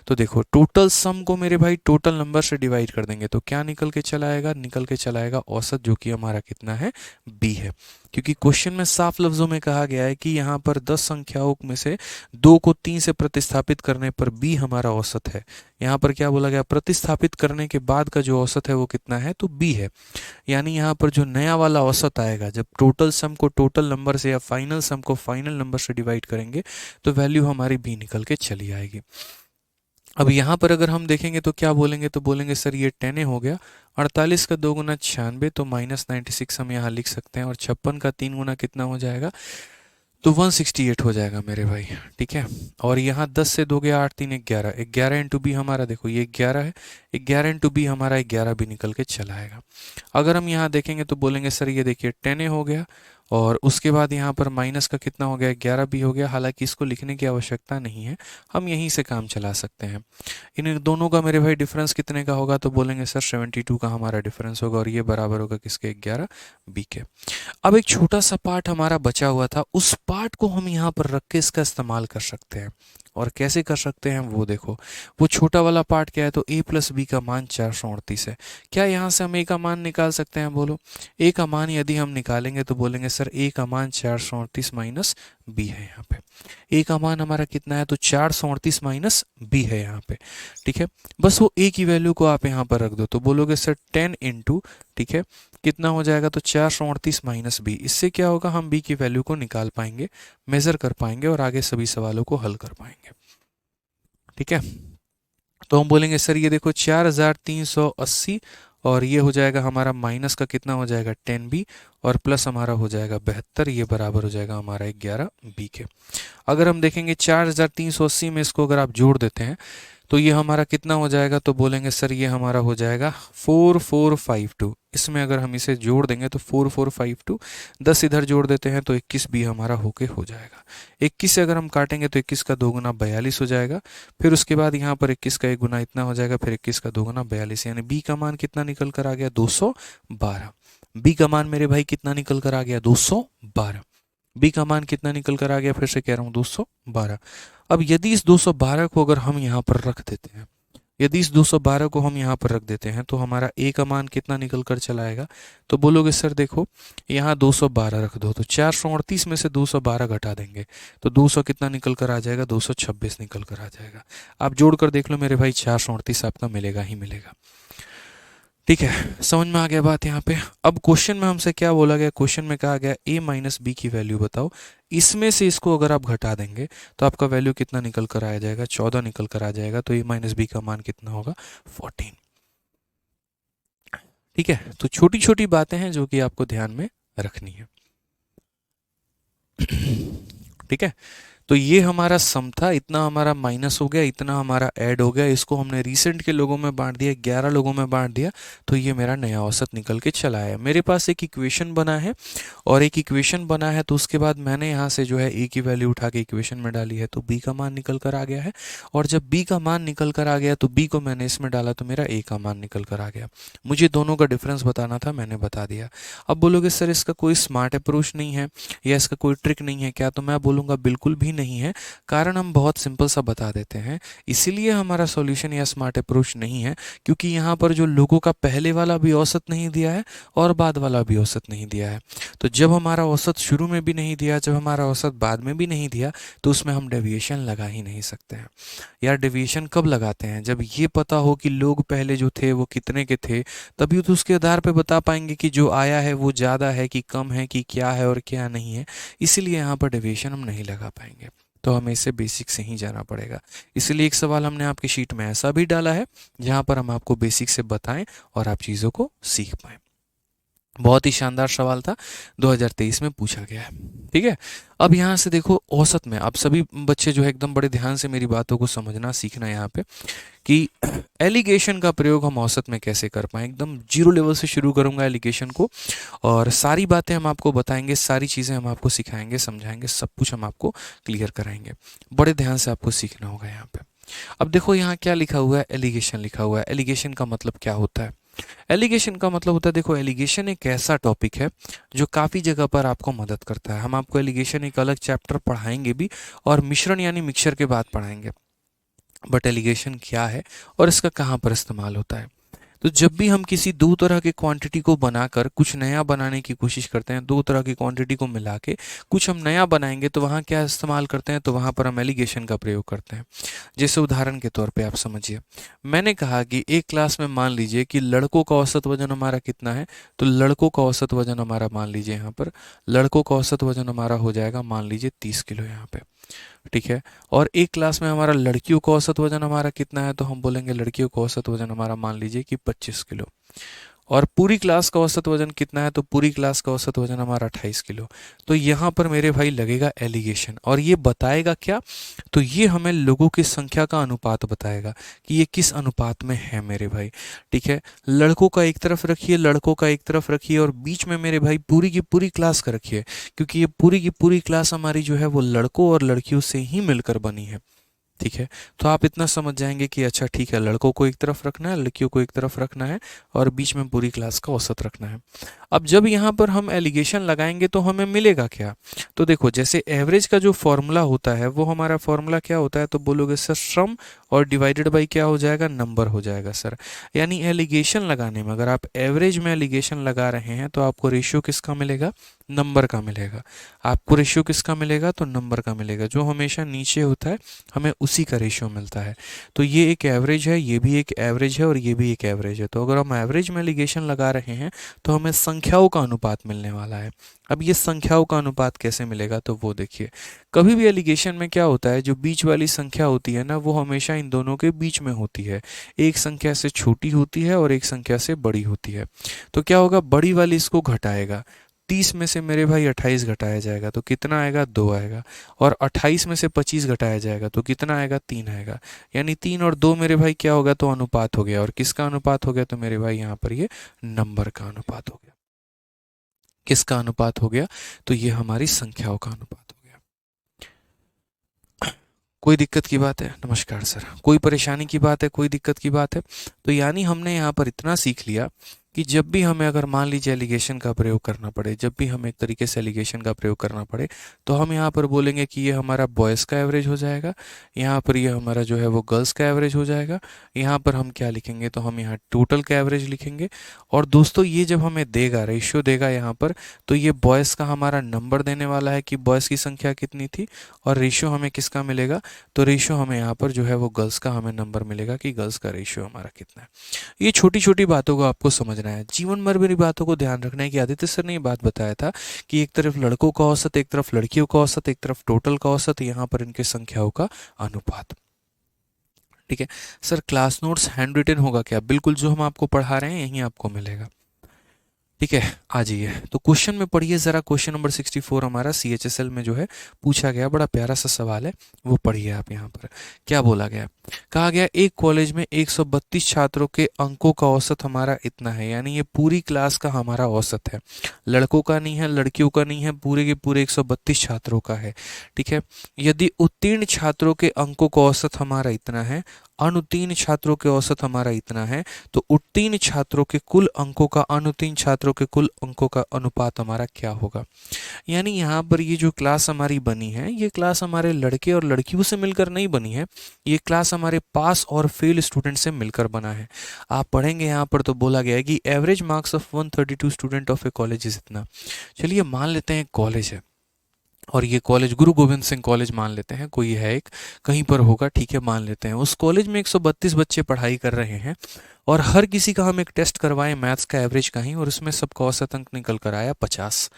तो देखो टोटल सम को मेरे भाई टोटल नंबर से डिवाइड कर देंगे तो क्या निकल के चला आएगा, निकल के चला आएगा औसत, जो कि हमारा कितना है, बी है। क्योंकि क्वेश्चन में साफ लफ्जों में कहा गया है कि यहाँ पर 10 संख्याओं में से 2 को 3 से प्रतिस्थापित करने पर बी हमारा औसत है। यहाँ पर क्या बोला गया, प्रतिस्थापित करने के बाद का जो औसत है वो कितना है, तो बी है। यानी यहाँ पर जो नया वाला औसत आएगा, जब टोटल सम को टोटल नंबर से या फाइनल सम को फाइनल नंबर से डिवाइड करेंगे तो वैल्यू हमारी बी निकल के चली आएगी। अब यहाँ पर अगर हम देखेंगे तो क्या बोलेंगे, तो बोलेंगे सर ये 10 हो गया, 48 का 2 गुना 96, तो -96 हम यहाँ लिख सकते हैं, और 56 का 3 गुना कितना हो जाएगा, तो 168 हो जाएगा मेरे भाई। ठीक है, और यहाँ 10 से 2 गया 8 3 11, 11 इंटू बी हमारा, देखो ये 11 है, 11 इंटू बी हमारा 11 भी निकल के चला आएगा। अगर हम यहाँ देखेंगे तो बोलेंगे सर ये देखिए 10 हो गया, और उसके बाद यहाँ पर माइनस का कितना हो गया, 11 भी हो गया। हालांकि इसको लिखने की आवश्यकता नहीं है, हम यहीं से काम चला सकते हैं। इन दोनों का मेरे भाई डिफरेंस कितने का होगा, तो बोलेंगे सर 72 का हमारा डिफरेंस होगा, और ये बराबर होगा किसके, 11 बी के। अब एक छोटा सा पार्ट हमारा बचा हुआ था, उस पार्ट को हम यहाँ पर रख के इसका इस्तेमाल कर सकते हैं। और कैसे कर सकते हैं वो देखो। वो छोटा वाला पार्ट क्या है, तो a प्लस बी का मान 438 है। क्या यहाँ से हम a का मान निकाल सकते हैं, बोलो। a का मान यदि हम निकालेंगे तो बोलेंगे सर a का मान 438 माइनस b है यहाँ पे। a का मान हमारा कितना है, तो 438 माइनस b है यहाँ पे। ठीक है, बस वो a की वैल्यू को आप यहाँ पर रख दो, तो बोलोगे सर 10 इंटू, ठीक है, कितना हो जाएगा, तो 438 माइनस बी। इससे क्या होगा, हम b की वैल्यू को निकाल पाएंगे, मेजर कर पाएंगे और आगे सभी सवालों को हल कर पाएंगे। ठीक है, तो हम बोलेंगे सर ये देखो 4380 और ये हो जाएगा हमारा माइनस का कितना हो जाएगा 10b और प्लस हमारा हो जाएगा 72, ये बराबर हो जाएगा हमारा 11b के। अगर हम देखेंगे 4380 में इसको अगर आप जोड़ देते हैं तो ये हमारा कितना हो जाएगा, तो बोलेंगे सर ये हमारा हो जाएगा 4452। इसमें अगर हम इसे जोड़ देंगे तो 4452, 10 इधर जोड़ देते हैं तो 21 भी हमारा होके हो जाएगा। 21 से अगर हम काटेंगे तो 21 का 2 गुना 42 हो जाएगा। फिर उसके बाद यहाँ पर 21 का 1 गुना इतना हो जाएगा, फिर 21 का 2 गुना 42, यानी बी का मान कितना निकल कर आ गया, 212। बी का मान मेरे भाई कितना निकल कर आ गया, 212। बी का मान कितना निकल कर आ गया, फिर से कह रहा हूँ 212। अब यदि इस 212 को अगर हम यहाँ पर रख देते हैं, यदि इस 212 को हम यहाँ पर रख देते हैं तो हमारा a का मान कितना निकल कर चला आएगा, तो बोलोगे सर देखो यहाँ 212 रख दो, तो 438 में से 212 घटा देंगे तो 200 कितना निकल कर आ जाएगा, 226 निकल कर आ जाएगा। आप जोड़कर देख लो मेरे भाई, 438 आपका मिलेगा ही मिलेगा। ठीक है, समझ में आ गया बात यहाँ पे। अब क्वेश्चन में हमसे क्या बोला गया, क्वेश्चन में कहा गया a माइनस बी की वैल्यू बताओ, इसमें से इसको अगर आप घटा देंगे तो आपका वैल्यू कितना निकल कर आ जाएगा, 14 निकल कर आ जाएगा। तो a माइनस बी का मान कितना होगा, 14। ठीक है, तो छोटी छोटी बातें हैं जो कि आपको ध्यान में रखनी है। ठीक है, तो ये हमारा सम था, इतना हमारा माइनस हो गया, इतना हमारा ऐड हो गया, इसको हमने रिसेंट के लोगों में बांट दिया, 11 लोगों में बांट दिया, तो ये मेरा नया औसत निकल के चला है। मेरे पास एक इक्वेशन बना है और एक इक्वेशन बना है, तो उसके बाद मैंने यहाँ से जो है a की वैल्यू उठा के इक्वेशन में डाली है, तो b का मान निकल कर आ गया है। और जब b का मान निकल कर आ गया तो b को मैंने इसमें डाला तो मेरा a का मान निकल कर आ गया। मुझे दोनों का डिफरेंस बताना था, मैंने बता दिया। अब बोलोगे सर इसका कोई स्मार्ट अप्रोच नहीं है या इसका कोई ट्रिक नहीं है क्या, तो मैं बोलूँगा बिल्कुल भी नहीं है। कारण हम बहुत सिंपल सा बता देते हैं, इसीलिए हमारा सॉल्यूशन या स्मार्ट अप्रोच नहीं है क्योंकि यहाँ पर जो लोगों का पहले वाला भी औसत नहीं दिया है और बाद वाला भी औसत नहीं दिया है। तो जब हमारा औसत शुरू में भी नहीं दिया, जब हमारा औसत बाद में भी नहीं दिया, तो उसमें हम डेविएशन लगा ही नहीं सकते हैं। यार डेविएशन कब लगाते हैं, जब ये पता हो कि लोग पहले जो थे वो कितने के थे, तभी तो उसके आधार पर बता पाएंगे कि जो आया है वो ज़्यादा है कि कम है कि क्या है और क्या नहीं है। इसीलिए यहाँ पर डेविएशन हम नहीं लगा पाएंगे, तो हमें इसे बेसिक से ही जाना पड़ेगा। इसलिए एक सवाल हमने आपकी शीट में ऐसा भी डाला है जहां पर हम आपको बेसिक से बताएं और आप चीज़ों को सीख पाएं। बहुत ही शानदार सवाल था, 2023 में पूछा गया है। ठीक है, अब यहाँ से देखो औसत में, अब सभी बच्चे जो है एकदम बड़े ध्यान से मेरी बातों को समझना सीखना यहाँ पे कि एलिगेशन का प्रयोग हम औसत में कैसे कर पाएँ। एकदम जीरो लेवल से शुरू करूँगा एलिगेशन को और सारी बातें हम आपको बताएंगे, सारी चीज़ें हम आपको सिखाएंगे, समझाएंगे, सब कुछ हम आपको क्लियर कराएंगे। बड़े ध्यान से आपको सीखना होगा यहाँ पे। अब देखो यहाँ क्या लिखा हुआ है, एलिगेशन लिखा हुआ है। एलिगेशन का मतलब क्या होता है, एलिगेशन का मतलब होता है, देखो एलिगेशन एक ऐसा टॉपिक है जो काफ़ी जगह पर आपको मदद करता है। हम आपको एलिगेशन एक अलग चैप्टर पढ़ाएंगे भी और मिश्रण यानी मिक्सचर के बाद पढ़ाएंगे। बट एलिगेशन क्या है और इसका कहाँ पर इस्तेमाल होता है, तो जब भी हम किसी दो तरह के क्वांटिटी को बनाकर कुछ नया बनाने की कोशिश करते हैं, दो तरह की क्वांटिटी को मिला के कुछ हम नया बनाएंगे, तो वहाँ क्या इस्तेमाल करते हैं, तो वहाँ पर हम एलिगेशन का प्रयोग करते हैं। जैसे उदाहरण के तौर पे आप समझिए, मैंने कहा कि एक क्लास में मान लीजिए कि लड़कों का औसत वजन हमारा कितना है, तो लड़कों का औसत वजन हमारा मान लीजिए यहाँ पर लड़कों का औसत वजन हमारा हो जाएगा मान लीजिए 30 किलो यहाँ पे। ठीक है, और एक क्लास में हमारा लड़कियों का औसत वजन हमारा कितना है, तो हम बोलेंगे लड़कियों का औसत वजन हमारा मान लीजिए कि 25 किलो। और पूरी क्लास का औसत वजन कितना है, तो पूरी क्लास का औसत वजन हमारा 28 किलो। तो यहाँ पर मेरे भाई लगेगा एलिगेशन और ये बताएगा क्या, तो ये हमें लोगों की संख्या का अनुपात बताएगा कि ये किस अनुपात में है मेरे भाई। ठीक है, लड़कों का एक तरफ रखिए, लड़कों का एक तरफ रखिए और बीच में मेरे भाई पूरी की पूरी क्लास का रखिए, क्योंकि ये पूरी की पूरी क्लास हमारी जो है वो लड़कों और लड़कियों से ही मिलकर बनी है। ठीक है, तो आप इतना समझ जाएंगे कि अच्छा ठीक है, लड़कों को एक तरफ रखना है, लड़कियों को एक तरफ रखना है, और बीच में पूरी क्लास का औसत रखना है। अब जब यहाँ पर हम एलिगेशन लगाएंगे तो हमें मिलेगा क्या? तो देखो, जैसे एवरेज का जो फॉर्मूला होता है वो हमारा फॉर्मूला क्या होता है, तो बोलोगे सर सम और डिवाइडेड बाई क्या हो जाएगा, नंबर हो जाएगा सर। यानी एलिगेशन लगाने में अगर आप एवरेज में एलिगेशन लगा रहे हैं तो आपको रेशियो किसका मिलेगा, नंबर का मिलेगा। आपको रेशियो किसका मिलेगा, तो नंबर का मिलेगा। जो हमेशा नीचे होता है हमें उसी का रेशियो मिलता है। तो ये एक एवरेज है, ये भी एक एवरेज है, और ये भी एक एवरेज है। तो अगर हम एवरेज में एलिगेशन लगा रहे हैं तो हमें संख्याओं का अनुपात मिलने वाला है। अब ये संख्याओं का अनुपात कैसे मिलेगा, तो वो देखिए, कभी भी एलिगेशन में क्या होता है, जो बीच वाली संख्या होती है ना, वो हमेशा इन दोनों के बीच में होती है। एक संख्या से छोटी होती है और एक संख्या से बड़ी होती है। तो क्या होगा, बड़ी वाली इसको घटाएगा। 30 में से मेरे भाई 28 घटाया जाएगा तो कितना आएगा, 2 आएगा। और 28 में से 25 घटाया जाएगा तो कितना आएगा, 3 आएगा। यानी 3 और 2 मेरे भाई क्या होगा, तो अनुपात हो गया। और किसका अनुपात हो गया, तो मेरे भाई यहाँ पर ये नंबर का अनुपात हो गया। किसका अनुपात हो गया, तो ये हमारी संख्याओं का अनुपात हो गया। कोई दिक्कत की बात है? नमस्कार सर, कोई परेशानी की बात है, कोई दिक्कत की बात है? तो यानी हमने यहाँ पर इतना सीख लिया कि जब भी हमें, अगर मान लीजिए एलिगेशन का प्रयोग करना पड़े, जब भी हमें एक तरीके से एलिगेशन का प्रयोग करना पड़े, तो हम यहाँ पर बोलेंगे कि ये हमारा बॉयज़ का एवरेज हो जाएगा, यहाँ पर ये हमारा जो है वो गर्ल्स का एवरेज हो जाएगा। यहाँ पर हम क्या लिखेंगे, तो हम यहाँ टोटल का एवरेज लिखेंगे। और दोस्तों ये जब हमें देगा, रेशियो देगा यहाँ पर, तो ये बॉयज़ का हमारा नंबर देने वाला है कि बॉयज़ की संख्या कितनी थी, और रेशियो हमें किसका मिलेगा, तो रेशियो हमें यहाँ पर जो है वो गर्ल्स का हमें नंबर मिलेगा कि गर्ल्स का रेशियो हमारा कितना है। ये छोटी छोटी बातों को आपको समझना है, जीवन भर मेरी बातों को ध्यान रखना है कि आदित्य सर ने ये बात बताया था कि एक तरफ लड़कों का औसत, एक तरफ लड़कियों का औसत, एक तरफ टोटल का औसत, यहाँ पर इनके संख्याओं का अनुपात। ठीक है sir, class notes handwritten होगा क्या? बिल्कुल, जो हम आपको पढ़ा रहे हैं यहीं आपको मिलेगा। ठीक है, आ जाइए तो क्वेश्चन में पढ़िए ज़रा। क्वेश्चन नंबर 64 हमारा CHSL में जो है पूछा गया, बड़ा प्यारा सा सवाल है, वो पढ़िए आप। यहाँ पर क्या बोला गया, कहा गया एक कॉलेज में 132 छात्रों के अंकों का औसत हमारा इतना है। यानी ये पूरी क्लास का हमारा औसत है, लड़कों का नहीं है, लड़कियों का नहीं है, पूरे के पूरे 132 छात्रों का है। ठीक है, यदि उत्तीर्ण छात्रों के अंकों का औसत हमारा इतना है, अनुत्तीर्ण छात्रों के औसत हमारा इतना है, तो उत्तीर्ण छात्रों के कुल अंकों का अनुत्तीर्ण छात्रों के कुल अंकों का अनुपात हमारा क्या होगा। यानी यहाँ पर ये जो क्लास हमारी बनी है, ये क्लास हमारे लड़के और लड़कियों से मिलकर नहीं बनी है, ये क्लास हमारे पास और फेल स्टूडेंट से मिलकर बना है। आप पढ़ेंगे यहाँ पर तो बोला गया है कि average marks of 132 student of A college is इतना। चलिए मान लेते हैं कॉलेज है, और ये कॉलेज गुरु गोविंद सिंह कॉलेज मान लेते हैं, कोई है एक, कहीं पर होगा, ठीक है, मान लेते हैं। उस कॉलेज में 132 बच्चे पढ़ाई कर रहे हैं, और हर किसी का हम एक टेस्ट करवाएं मैथ्स का एवरेज का ही, और उसमें सबका औसत अंक निकल कर आया 50।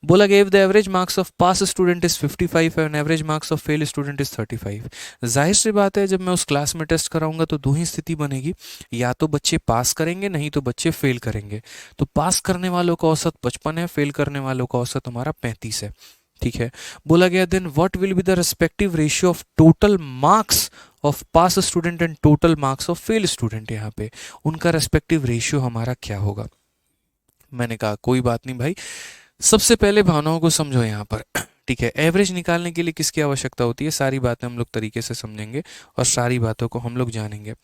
बोला गया if the average marks of pass student is 55 and average marks of fail student is 35। जाहिर सी बात है, जब मैं उस क्लास में टेस्ट कराऊंगा तो दो ही स्थिति बनेगी, या तो बच्चे पास करेंगे, नहीं तो बच्चे फेल करेंगे। तो पास करने वालों का औसत 55 है, फेल करने वालों का औसत हमारा 35 है। ठीक है, बोला गया then what will be the respective ratio of total marks of pass student and total marks of fail student. यहाँ पे उनका रेस्पेक्टिव रेशियो हमारा क्या होगा। मैंने कहा कोई बात नहीं भाई, सबसे पहले भावनाओं को समझो यहाँ पर। ठीक है, एवरेज निकालने के लिए किसकी आवश्यकता होती है, सारी बातें हम लोग तरीके से समझेंगे और सारी बातों को हम लोग जानेंगे।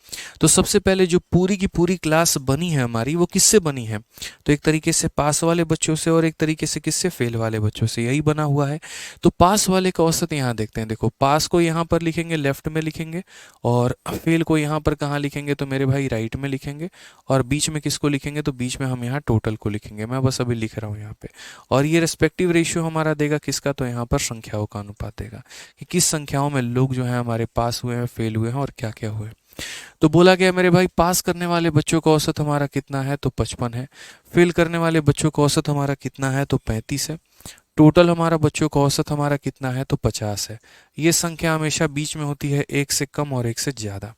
तो सबसे पहले जो पूरी की पूरी क्लास बनी है हमारी, वो किससे बनी है, तो एक तरीके से पास वाले बच्चों से, और एक तरीके से किससे, फेल वाले बच्चों से, यही बना हुआ है। तो पास वाले का औसत यहाँ देखते हैं, देखो पास को यहाँ पर लिखेंगे, लेफ्ट में लिखेंगे, और फेल को यहाँ पर कहाँ लिखेंगे, तो मेरे भाई राइट में लिखेंगे, और बीच में किसको लिखेंगे, तो बीच में हम यहाँ टोटल को लिखेंगे। मैं बस अभी लिख रहा हूँ यहाँ पे, और ये रेस्पेक्टिव रेशियो हमारा देगा किसका, तो यहाँ पर संख्याओं का अनुपात देगा कि किस संख्याओं में लोग जो है हमारे पास हुए हैं, फेल हुए हैं, और क्या क्या हुए। तो बोला गया मेरे भाई पास करने वाले बच्चों का औसत हमारा कितना है, तो 55 है। फेल करने वाले बच्चों का औसत हमारा कितना है, तो 35 है। टोटल हमारा बच्चों का औसत हमारा कितना है, तो 50 है। ये संख्या हमेशा बीच में होती है, एक से कम और एक से ज़्यादा।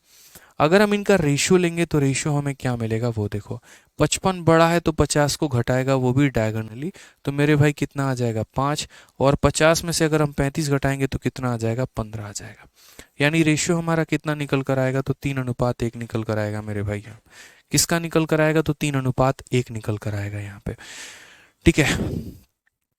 अगर हम इनका रेशियो लेंगे तो रेशियो हमें क्या मिलेगा, वो देखो, 55 बड़ा है तो 50 को घटाएगा, वो भी डायगोनली, तो मेरे भाई कितना आ जाएगा, 5। और 50 में से अगर हम 35 घटाएंगे तो कितना आ जाएगा, 15 आ जाएगा। यानी रेशियो हमारा कितना निकल कर आएगा, तो 3:1 निकल कर आएगा मेरे भाई। यहाँ किसका निकल कर आएगा, तो 3:1 निकल कर आएगा यहाँ पे। ठीक है,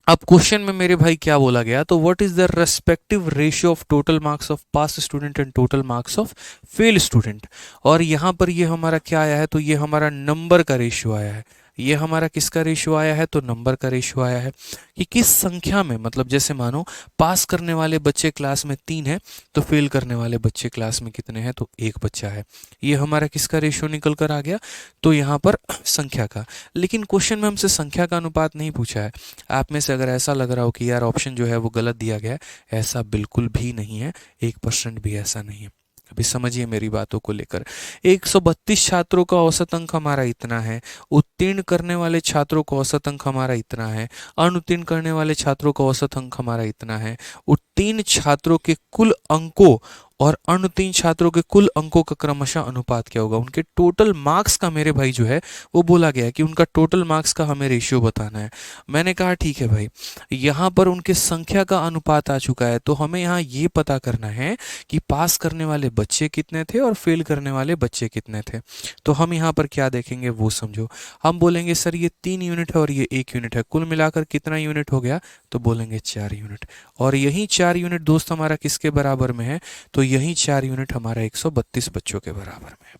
अब क्वेश्चन में मेरे भाई क्या बोला गया, तो what is the respective ratio of total marks of pass student and total marks of fail student. और यहाँ पर ये हमारा क्या आया है, तो ये हमारा नंबर का रेशियो आया है। ये हमारा किसका रेशियो आया है, तो नंबर का रेशियो आया है कि किस संख्या में, मतलब जैसे मानो पास करने वाले बच्चे क्लास में 3 है, तो फेल करने वाले बच्चे क्लास में कितने हैं, तो एक बच्चा है। ये हमारा किसका रेशियो निकल कर आ गया, तो यहाँ पर संख्या का। लेकिन क्वेश्चन में हमसे संख्या का अनुपात नहीं पूछा है। आप में से अगर ऐसा लग रहा हो कि यार ऑप्शन जो है वो गलत दिया गया है, ऐसा बिल्कुल भी नहीं है, 1% भी ऐसा नहीं है। अभी समझिए मेरी बातों को लेकर। 132 छात्रों का औसत अंक हमारा इतना है, उत्तीर्ण करने वाले छात्रों का औसत अंक हमारा इतना है, अनुत्तीर्ण करने वाले छात्रों का औसत अंक हमारा इतना है, उत्तीर्ण छात्रों के कुल अंकों और अनुत्तीर्ण छात्रों के कुल अंकों का क्रमशः अनुपात क्या होगा, उनके टोटल मार्क्स का मेरे भाई जो है वो बोला गया है कि उनका टोटल मार्क्स का हमें रेशियो बताना है। मैंने कहा ठीक है भाई, यहाँ पर उनके संख्या का अनुपात आ चुका है, तो हमें यहाँ ये पता करना है कि पास करने वाले बच्चे कितने थे और फेल करने वाले बच्चे कितने थे। तो हम यहाँ पर क्या देखेंगे वो समझो। हम बोलेंगे सर ये 3 यूनिट है और ये 1 यूनिट है, कुल मिलाकर कितना यूनिट हो गया, तो बोलेंगे 4 यूनिट। और यही 4 यूनिट दोस्त हमारा किसके बराबर में है, तो यही 4 यूनिट हमारा 132 बच्चों के बराबर में है।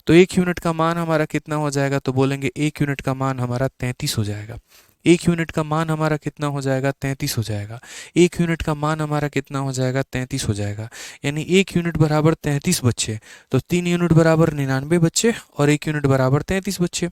तो 1 यूनिट का मान हमारा कितना हो जाएगा, तो बोलेंगे 1 यूनिट का मान हमारा 33 हो जाएगा। 1 यूनिट का मान हमारा कितना हो जाएगा, 33 हो जाएगा। 1 यूनिट का मान हमारा कितना हो जाएगा, 33 हो जाएगा। यानी 1 यूनिट बराबर 33 बच्चे, तो 3 यूनिट बराबर 99 बच्चे और 1 यूनिट बराबर 33 बच्चे।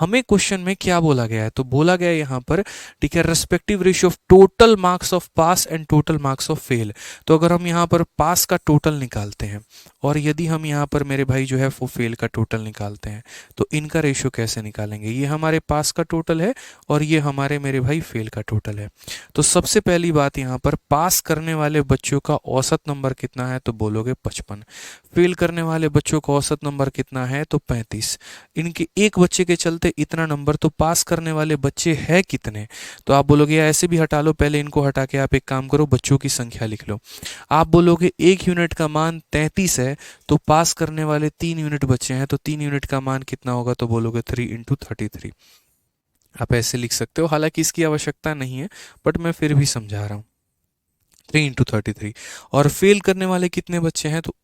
हमें क्वेश्चन में क्या बोला गया है, तो बोला गया है यहाँ पर, ठीक है, respective ratio of total marks of pass and total marks of fail. तो अगर हम यहाँ पर पास का टोटल निकालते हैं और यदि हम यहाँ पर मेरे भाई जो है वो फेल का टोटल निकालते हैं, तो इनका रेशियो कैसे निकालेंगे। ये हमारे पास का टोटल है और ये हमारे मेरे भाई फेल का टोटल है। तो सबसे पहली बात यहाँ पर, पास करने वाले बच्चों का औसत नंबर कितना है, तो बोलोगे 55। फेल करने वाले बच्चों का औसत नंबर कितना है, तो 35। इनके एक बच्चे के चलते इतना नंबर, तो पास करने वाले बच्चे हैं कितने, तो आप बोलोगे ऐसे भी हटा लो, पहले इनको हटा के आप एक काम करो, बच्चों की संख्या लिख लो। आप बोलोगे 1 यूनिट का मान 33 है, तो पास करने वाले 3 यूनिट बच्चे हैं, तो 3 यूनिट का मान कितना होगा, तो बोलोगे 3 इंटू 33। आप ऐसे लिख सकते हो, हालांकि इसकी आवश्यकता नहीं है, बट मैं फिर भी समझा रहा हूँ। 3 इंटू 33। और फेल करने वाले कितने बच्चे हैं, तो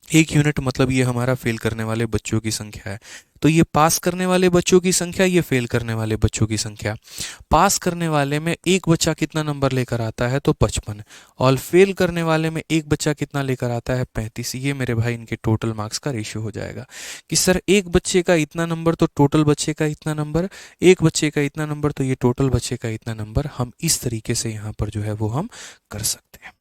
1 यूनिट, मतलब ये हमारा फेल करने वाले बच्चों की संख्या है। तो ये पास करने वाले बच्चों की संख्या, ये फेल करने वाले बच्चों की संख्या। पास करने वाले में एक बच्चा कितना नंबर लेकर आता है, तो 55। और फेल करने वाले में एक बच्चा कितना लेकर आता है, 35। ये मेरे भाई इनके टोटल मार्क्स का रेशियो हो जाएगा कि सर एक बच्चे का इतना नंबर तो टोटल बच्चे का इतना नंबर, एक बच्चे का इतना नंबर तो ये टोटल बच्चे का इतना नंबर। हम इस तरीके से यहाँ पर जो है वो हम कर सकते हैं।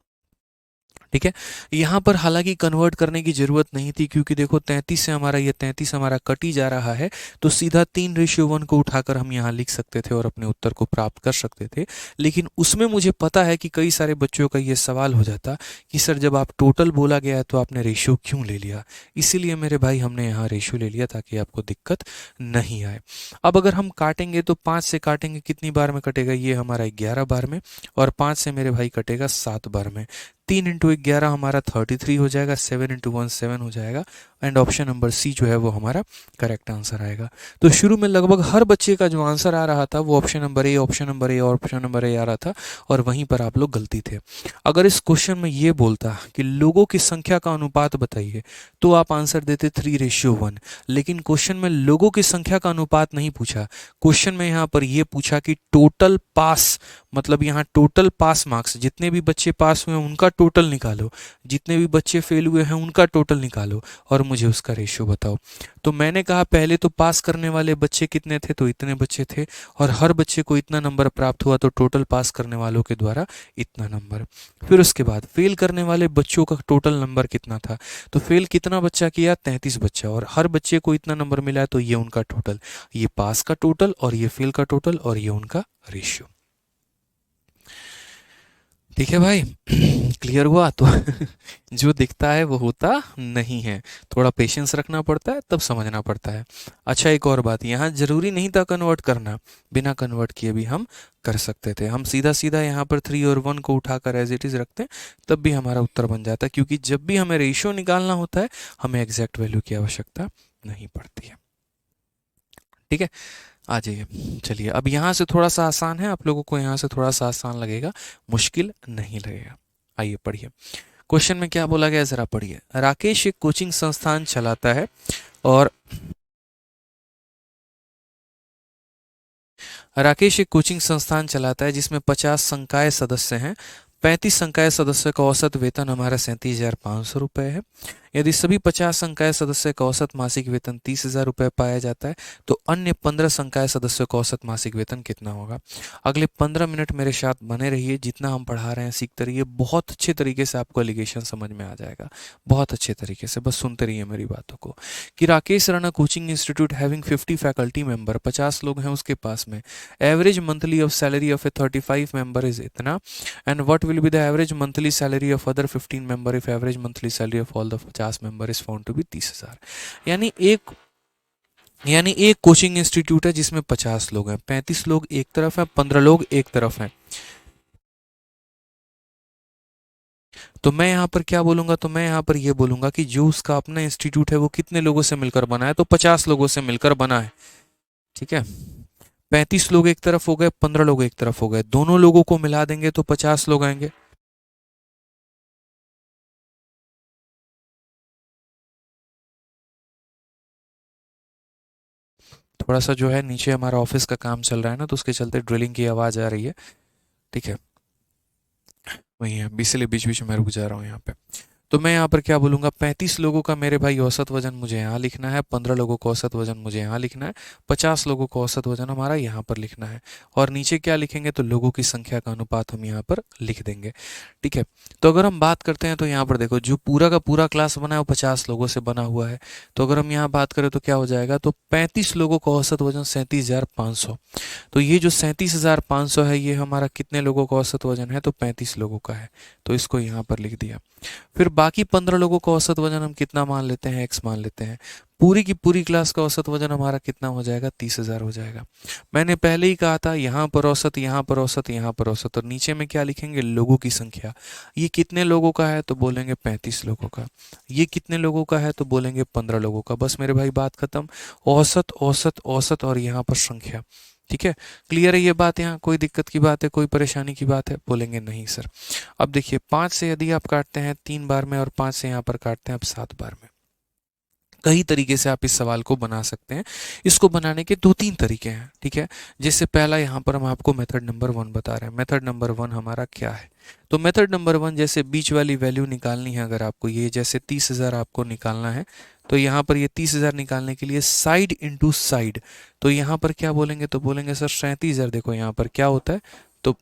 ठीक है, यहाँ पर हालांकि कन्वर्ट करने की ज़रूरत नहीं थी, क्योंकि देखो 33 से हमारा ये 33 हमारा कट ही जा रहा है, तो सीधा 3:1 को उठाकर हम यहाँ लिख सकते थे और अपने उत्तर को प्राप्त कर सकते थे। लेकिन उसमें मुझे पता है कि कई सारे बच्चों का ये सवाल हो जाता कि सर जब आप टोटल बोला गया है तो आपने रेशियो क्यों ले लिया। इसीलिए मेरे भाई हमने यहाँ रेशियो ले लिया ताकि आपको दिक्कत नहीं आए। अब अगर हम काटेंगे तो 5 से काटेंगे, कितनी बार में कटेगा, ये हमारा 11 बार में, और 5 से मेरे भाई कटेगा 7 बार में। 3 इंटू 11 हमारा 33 हो जाएगा, 7 इंटू 1 7 हो जाएगा। एंड ऑप्शन नंबर सी जो है वो हमारा करेक्ट आंसर आएगा। तो शुरू में लगभग हर बच्चे का जो आंसर आ रहा था वो option number A, option number A, option number A आ रहा था, और वहीं पर आप लोग गलती थे। अगर इस क्वेश्चन में ये बोलता कि लोगों की संख्या का अनुपात बताइए, तो आप आंसर देते 3:1। लेकिन क्वेश्चन में लोगों की संख्या का अनुपात नहीं पूछा। क्वेश्चन में यहाँ पर यह पूछा कि टोटल पास, मतलब यहाँ टोटल पास मार्क्स, जितने भी बच्चे पास हुए हैं उनका टोटल निकालो, जितने भी बच्चे फेल हुए हैं उनका टोटल निकालो, और मुझे उसका रेशियो बताओ। तो मैंने कहा पहले तो पास करने वाले बच्चे कितने थे, तो इतने बच्चे थे, और हर बच्चे को इतना नंबर प्राप्त हुआ, तो टोटल पास करने वालों के द्वारा इतना नंबर। फिर उसके बाद फेल करने वाले बच्चों का टोटल नंबर कितना था, तो फेल कितना बच्चा किया, 33 बच्चा, और हर बच्चे को इतना नंबर मिला है, तो ये उनका टोटल, ये पास का टोटल और ये फेल का टोटल और ये उनका रेशियो। ठीक है भाई, क्लियर हुआ। तो जो दिखता है वो होता नहीं है, थोड़ा पेशेंस रखना पड़ता है, तब समझना पड़ता है। अच्छा एक और बात, यहाँ जरूरी नहीं था कन्वर्ट करना, बिना कन्वर्ट किए भी हम कर सकते थे। हम सीधा सीधा यहाँ पर 3 और 1 को उठाकर एज इट इज़ रखते हैं, तब भी हमारा उत्तर बन जाता है, क्योंकि जब भी हमें रेशियो निकालना होता है हमें एग्जैक्ट वैल्यू की आवश्यकता नहीं पड़ती है। ठीक है, आ जाइए। चलिए, अब यहाँ से थोड़ा सा आसान है, आप लोगों को यहाँ से थोड़ा सा आसान लगेगा, मुश्किल नहीं लगेगा। आइए पढ़िए, क्वेश्चन में क्या बोला गया है, जरा पढ़िए। राकेश एक कोचिंग संस्थान चलाता है और राकेश एक कोचिंग संस्थान चलाता है जिसमें 50 संकाय सदस्य हैं। 35 संकाय सदस्य का औसत वेतन हमारा 37,500 रुपये है। यदि सभी 50 संकाय सदस्य का औसत मासिक वेतन 30,000 रुपये पाया जाता है तो अन्य 15 संकाय सदस्यों का औसत मासिक वेतन कितना होगा। अगले 15 मिनट मेरे साथ बने रहिए, जितना हम पढ़ा रहे हैं सीखते रहिए, बहुत अच्छे तरीके से आपको एलिगेशन समझ में आ जाएगा, बहुत अच्छे तरीके से, बस सुनते रहिए मेरी बातों को। कि Rakesh run a coaching institute having 50 faculty member, 50 लोग हैं उसके पास में। Average monthly of salary of a 35 member is इतना, and what will be the average monthly salary of other 15 member if average monthly salary of all the 50 member is found to be 30,000। यानी एक coaching institute है जिसमें 50 लोग हैं, 35 लोग एक तरफ हैं, 15 लोग एक तरफ हैं। तो मैं यहाँ पर क्या बोलूंगा, तो मैं यहाँ पर ये बोलूंगा कि जो उसका अपना इंस्टीट्यूट है वो कितने लोगों से मिलकर बना है, तो 50 लोगों से मिलकर बना है। ठीक है, 35 लोग एक तरफ हो गए, 15 लोग एक तरफ हो गए, दोनों लोगों को मिला देंगे तो 50 लोग आएंगे। थोड़ा सा जो है नीचे हमारा ऑफिस का काम चल रहा है ना, तो उसके चलते ड्रिलिंग की आवाज़ आ रही है। ठीक है, वही है, इसलिए बीच बीच में रुक जा रहा हूँ यहाँ पे। तो मैं यहाँ पर क्या बोलूँगा, 35 लोगों का मेरे भाई औसत वजन मुझे यहाँ लिखना है, 15 लोगों का औसत वजन मुझे यहाँ लिखना है, 50 लोगों का औसत वजन हमारा यहाँ पर लिखना है। और नीचे क्या लिखेंगे, तो लोगों की संख्या का अनुपात हम यहाँ पर लिख देंगे। ठीक है, तो अगर हम बात करते हैं तो यहाँ पर देखो, जो पूरा का पूरा क्लास बना है वो 50 लोगों से बना हुआ है। तो अगर हम यहाँ बात करें तो क्या हो जाएगा, तो 35 लोगों का औसत वजन 37,500। तो ये जो 37,500 है ये हमारा कितने लोगों का औसत वजन है, तो 35 लोगों का है। तो इसको यहाँ पर लिख दिया। फिर बाकी 15 लोगों का औसत वजन हम कितना मान लेते हैं, एक्स मान लेते हैं। पूरी की पूरी क्लास का औसत वजन हमारा कितना हो जाएगा, 30,000 हो जाएगा। मैंने पहले ही कहा था, यहाँ पर औसत, यहाँ पर औसत, यहाँ पर औसत, और नीचे में क्या लिखेंगे, लोगों की संख्या। ये कितने लोगों का है, तो बोलेंगे 35 लोगों का। ये कितने लोगों का है, तो बोलेंगे 15 लोगों का। बस मेरे भाई बात खत्म। औसत औसत औसत और यहाँ पर संख्या। ठीक है, क्लियर है ये बात, यहाँ कोई दिक्कत की बात है, कोई परेशानी की बात है, बोलेंगे नहीं सर। अब देखिए, 5 से यदि आप काटते हैं 3 बार में और 5 से यहाँ पर काटते हैं आप 7 बार में। कई तरीके से आप इस सवाल को बना सकते हैं। इसको बनाने के 2-3 तरीके हैं। ठीक है, जैसे पहला यहाँ पर हम आपको मेथड नंबर 1 बता रहे हैं। मेथड नंबर 1 हमारा क्या है, तो मेथड नंबर 1, जैसे बीच वाली वैल्यू निकालनी है अगर आपको, ये जैसे 30,000 आपको निकालना है, तो यहाँ पर ये 30,000 निकालने के लिए साइड इंटू साइड, तो यहाँ पर क्या बोलेंगे, तो बोलेंगे सर 37,000। देखो यहाँ पर क्या होता है, तो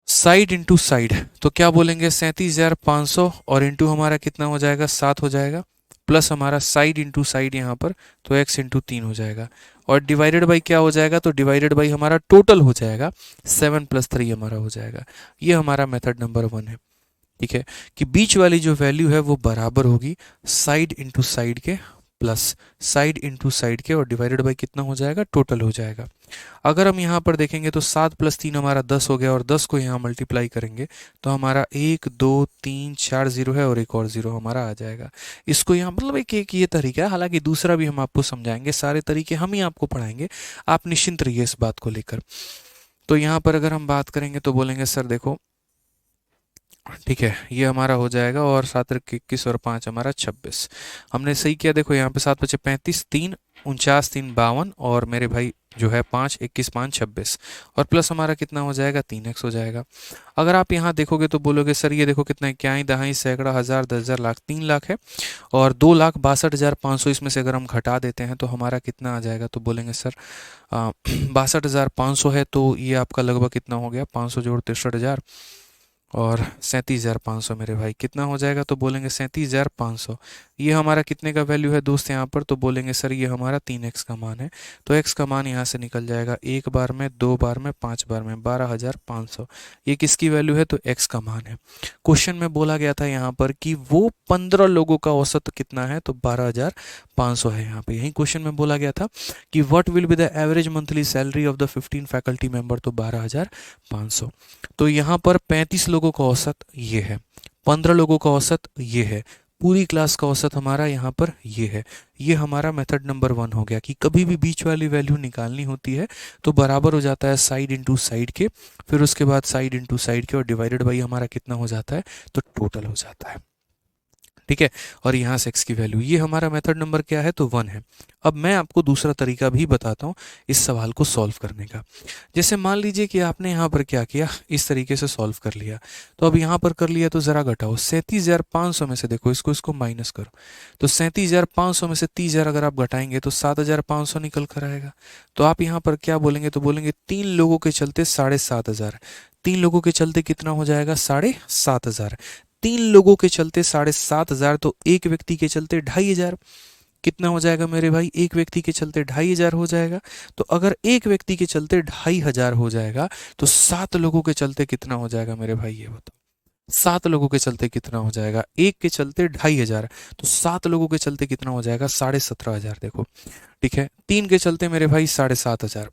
साइड इंटू साइड, तो क्या बोलेंगे, 37,500 और इंटू हमारा कितना हो जाएगा, 7 हो जाएगा, प्लस हमारा साइड इंटू साइड यहाँ पर, तो x इंटू 3 हो जाएगा, और डिवाइडेड बाई क्या हो जाएगा, तो डिवाइडेड बाई हमारा टोटल हो जाएगा 7 + 3 हमारा हो जाएगा। ये हमारा मेथड नंबर 1 है। ठीक है, कि बीच वाली जो वैल्यू है वो बराबर होगी साइड इंटू साइड के, प्लस साइड इंटू साइड के, और डिवाइडेड बाई कितना हो जाएगा, टोटल हो जाएगा। अगर हम यहाँ पर देखेंगे तो 7 + 3 हमारा 10 हो गया, और 10 को यहाँ मल्टीप्लाई करेंगे तो हमारा 1 2 3 4 जीरो है, और एक और जीरो हमारा आ जाएगा। इसको यहाँ मतलब एक ये तरीका है, हालांकि दूसरा भी हम आपको समझाएंगे, सारे तरीके हम ही आपको पढ़ाएंगे, आप निश्चिंत रहिए इस बात को लेकर। तो यहाँ पर अगर हम बात करेंगे तो बोलेंगे सर देखो, ठीक है, ये हमारा हो जाएगा, और 7 × 21 और 5 हमारा 26। हमने सही किया, देखो यहाँ पे 7 × 5 = 35, 3 49 3 52, और मेरे भाई जो है 5 21 5 26, और प्लस हमारा कितना हो जाएगा, 3x हो जाएगा। अगर आप यहाँ देखोगे तो बोलोगे सर ये देखो कितना है, इक्याई दहाई सैकड़ा हज़ार 10,000 लाख, 3 लाख है, और 2,62,500 इसमें से अगर हम घटा देते हैं तो हमारा कितना आ जाएगा, तो बोलेंगे सर 62,500 है, तो ये आपका लगभग कितना हो गया, 500 जोड़ 63,000, और 37,500 मेरे भाई कितना हो जाएगा, तो बोलेंगे 37,500। ये हमारा कितने का वैल्यू है दोस्त यहाँ पर, तो बोलेंगे सर ये हमारा 3x का मान है। तो x का मान यहाँ से निकल जाएगा, 1 बार में, 2 बार में, 5 बार में, 12,500। ये किसकी वैल्यू है, तो x का मान है। क्वेश्चन में बोला गया था यहाँ पर कि वो 15 लोगों का औसत कितना है, तो 12,500 है। यहाँ पे यही क्वेश्चन में बोला गया था कि what will be the average monthly salary of the 15 faculty member, तो 12,500। तो यहाँ पर 35 लोगों लोगों का औसत ये है, 15 लोगों का औसत ये है, पूरी क्लास का औसत हमारा यहाँ पर ये है। ये हमारा मेथड नंबर 1 हो गया कि कभी भी बीच वाली वैल्यू निकालनी होती है तो बराबर हो जाता है साइड इंटू साइड के, फिर उसके बाद साइड इंटू साइड के और डिवाइडेड बाई हमारा कितना हो जाता है, तो टोटल हो जाता है। ठीक है, और यहाँ से x की वैल्यू, ये हमारा मेथड नंबर क्या है, तो 1 है। अब मैं आपको दूसरा तरीका भी बताता हूँ इस सवाल को सॉल्व करने का। जैसे मान लीजिए कि आपने यहाँ पर क्या किया, इस तरीके से सॉल्व कर लिया, तो अब यहाँ पर कर लिया तो ज़रा घटाओ, 37,500 में से देखो इसको माइनस करो, तो 37,500 में से 30,000 अगर आप घटाएंगे तो 7,500 निकल कर आएगा। तो आप यहाँ पर क्या बोलेंगे, तो बोलेंगे 3 लोगों के चलते 7,500, 3 लोगों के चलते कितना हो जाएगा, 7,500, 3 लोगों के चलते 7,500, तो एक व्यक्ति के चलते 2,500, कितना हो जाएगा मेरे भाई, एक व्यक्ति के चलते 2,500 हो जाएगा। तो अगर एक व्यक्ति के चलते 2,500 हो जाएगा तो 7 लोगों के चलते कितना हो जाएगा मेरे भाई, ये बताओ। 7 लोगों के चलते कितना हो जाएगा, एक के चलते 2,500, तो 7 लोगों के चलते कितना हो जाएगा, 17,500 देखो। ठीक है, 3 के चलते मेरे भाई 7,500,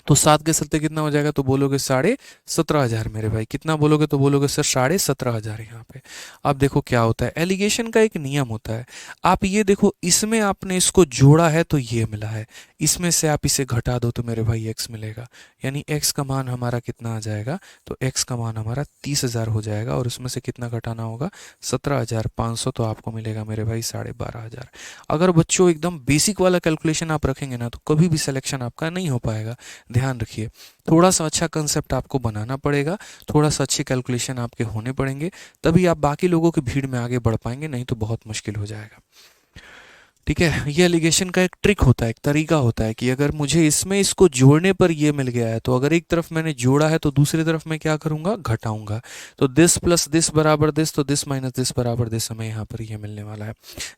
तो 7 के चलते कितना हो जाएगा, तो बोलोगे 17,500 मेरे भाई, कितना बोलोगे, तो बोलोगे सर 17,500 यहाँ पे। अब देखो क्या होता है, एलिगेशन का एक नियम होता है, आप ये देखो इसमें आपने इसको जोड़ा है तो ये मिला है, इसमें से आप इसे घटा दो तो मेरे भाई x मिलेगा, यानी x का मान हमारा कितना आ जाएगा, तो x का मान हमारा 30,000 हो जाएगा, और उसमें से कितना घटाना होगा, 17,500, तो आपको मिलेगा मेरे भाई 12,500। अगर बच्चों एकदम बेसिक वाला कैलकुलेशन आप रखेंगे ना तो कभी भी सिलेक्शन आपका नहीं हो पाएगा। ध्यान रखिए, थोड़ा सा अच्छा कंसेप्ट आपको बनाना पड़ेगा, थोड़ा सा अच्छे कैलकुलेशन आपके होने पड़ेंगे, तभी आप बाकी लोगों की भीड़ में आगे बढ़ पाएंगे, नहीं तो बहुत मुश्किल हो जाएगा। ठीक है, ये एलिगेशन का एक ट्रिक होता है, एक तरीका होता है कि अगर मुझे इसमें इसको जोड़ने पर ये मिल गया है, तो अगर एक तरफ मैंने जोड़ा है तो दूसरी तरफ मैं क्या करूंगा, घटाऊंगा। तो दिस प्लस दिस बराबर दिस, तो दिस माइनस दिस बराबर दिस, हमें यहाँ पर ये मिलने वाला है।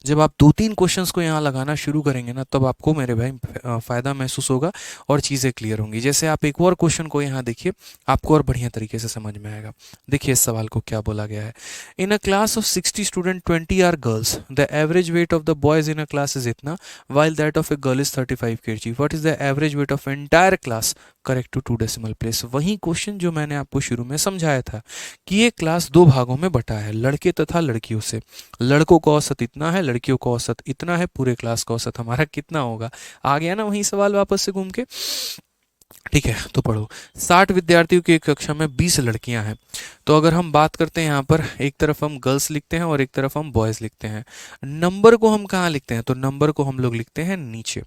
जब आप 2-3 क्वेश्चंस को यहाँ लगाना शुरू करेंगे ना, तब आपको मेरे भाई फ़ायदा महसूस होगा और चीज़ें क्लियर होंगी। जैसे आप एक और क्वेश्चन को यहाँ देखिए, आपको और बढ़िया तरीके से समझ में आएगा। देखिए इस सवाल को क्या बोला गया है, in a class of 60 student 20 are girls, the average weight of the boys in a class is इतना, while that of a girl is 35 kg. What is the average weight of entire class? Correct to 2 decimal place. वही question जो मैंने आपको शुरू में समझाया था कि ये क्लास 2 भागों में बटा है, लड़के तथा लड़कियों से। लड़कों का औसत इतना है, लड़कियों का औसत इतना है, पूरे क्लास का औसत हमारा कितना होगा। आ गया ना वही सवाल वापस से घूम के। ठीक है, तो पढ़ो, 60 विद्यार्थियों की एक कक्षा में 20 लड़कियां हैं। तो अगर हम बात करते हैं यहाँ पर, एक तरफ हम गर्ल्स लिखते हैं और एक तरफ हम बॉयज लिखते हैं। नंबर को हम कहाँ लिखते हैं, तो नंबर को हम लोग लिखते हैं नीचे।